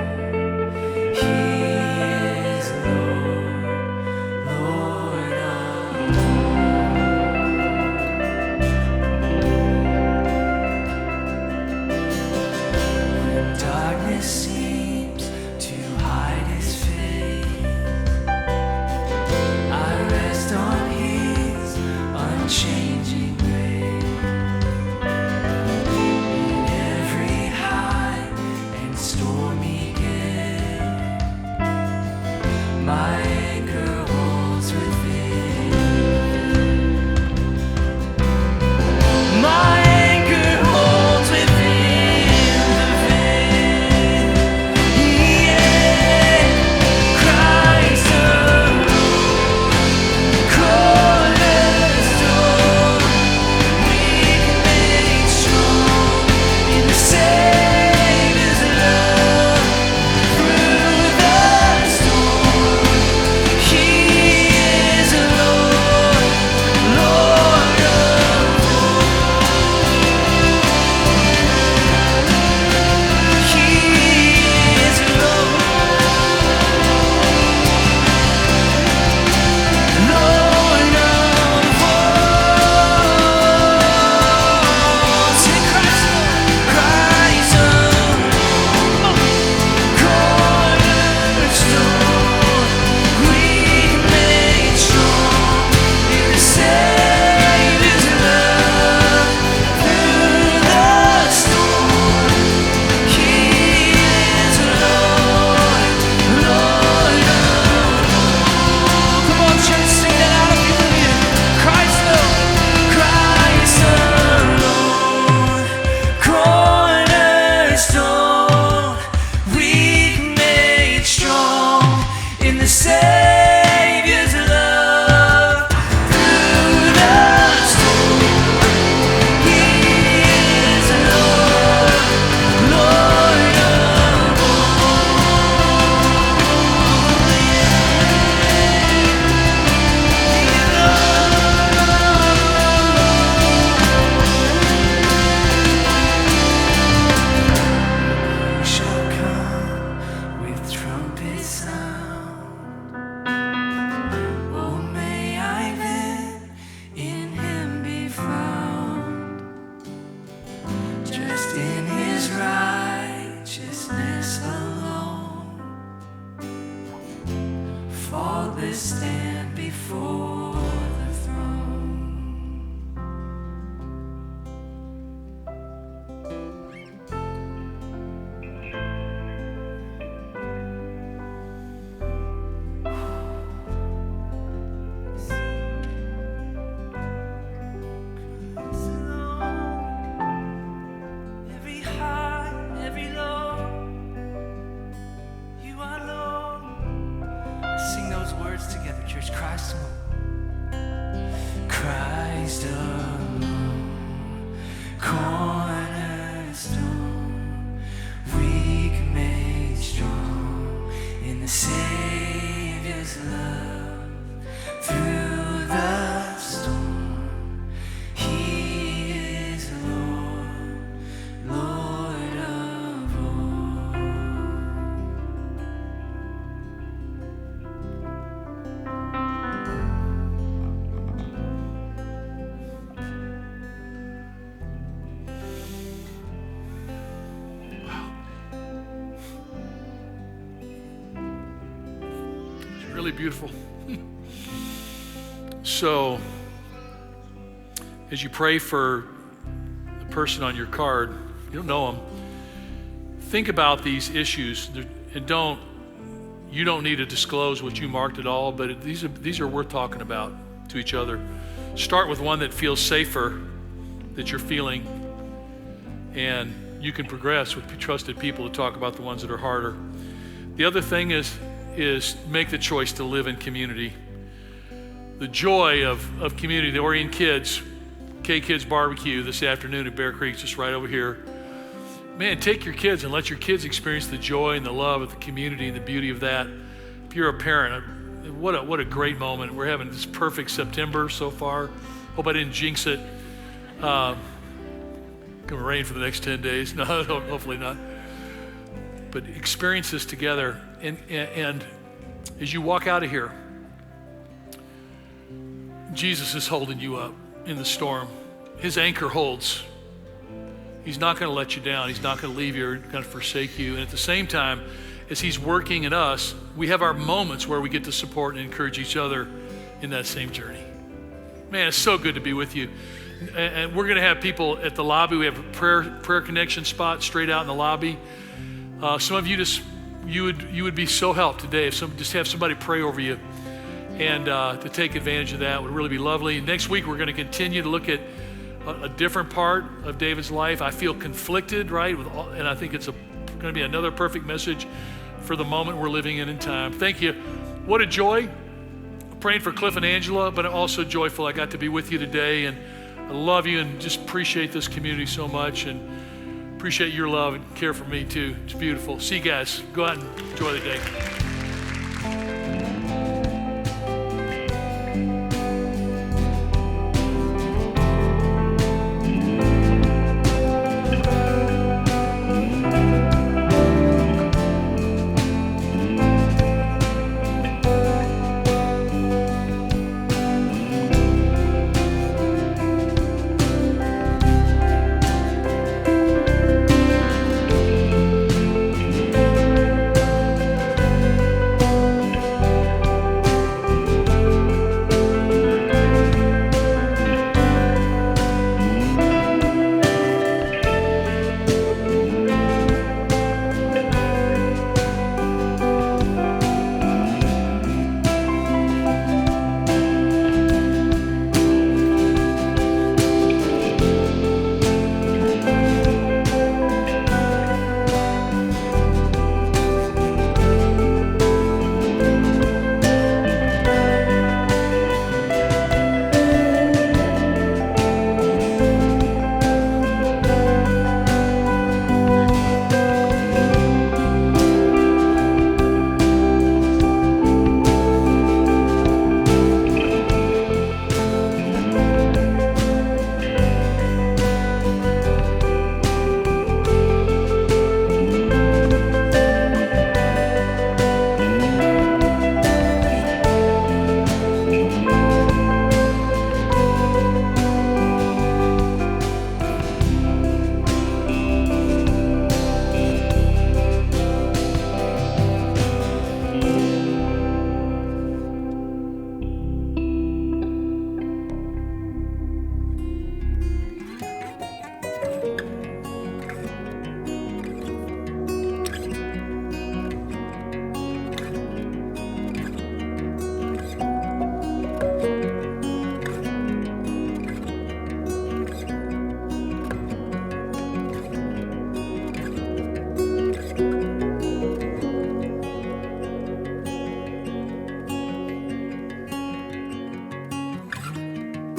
He is Lord, Lord of all. When darkness seems to hide His face, I rest on His unchanging grace. In every high and stormy gale, my anchor holds within. My anchor holds within the veil. Yeah, Christ alone, cornerstone, weak made strong in the Savior's love. Through the storm, He is Lord, Lord of all. He is Lord, Lord of all. Sing Christ alone, cornerstone, weak made strong in the Savior's love. Through the storm, He is Lord, Lord of all. Come on, church, sing that out if you believe it. Christ alone, cornerstone, weak made strong in the Savior's love. Through the storm, He is Lord, Lord of all. Shall come with trumpet sound. Oh, may I then in Him be found, just in His righteousness alone, faultless stand before the throne. Every high, every low, You are Lord. Let's sing those words together, church. Christ alone, Christ alone, cornerstone, weak made strong in the Savior's love. really beautiful. So, as you pray for the person on your card, you don't know them, think about these issues, and you don't need to disclose what you marked at all, but these are worth talking about to each other. Start with one that feels safer, that you're feeling, and you can progress with trusted people to talk about the ones that are harder. The other thing is make the choice to live in community. The joy of community, the Orion Kids, K-Kids Barbecue this afternoon at Bear Creek, just right over here. Man, take your kids and let your kids experience the joy and the love of the community and the beauty of that. If you're a parent, what a great moment. We're having this perfect September so far. Hope I didn't jinx it. Gonna rain for the next 10 days. No, hopefully not. But experience this together. And as you walk out of here, Jesus is holding you up in the storm. His anchor holds. He's not going to let you down. He's not going to leave you or going to forsake you. And at the same time, as he's working in us, we have our moments where we get to support and encourage each other in that same journey. Man, it's so good to be with you. And we're going to have people at the lobby. We have a prayer connection spot straight out in the lobby. Some of you you would be so helped today if just have somebody pray over you, and to take advantage of that would really be lovely. Next week we're going to continue to look at a different part of David's life. I feel conflicted, right? And I think it's going to be another perfect message for the moment we're living in time. Thank you. What a joy. Praying for Cliff and Angela, but I'm also joyful I got to be with you today, and I love you and just appreciate this community so much, and appreciate your love and care for me too. It's beautiful. See you guys. Go out and enjoy the day.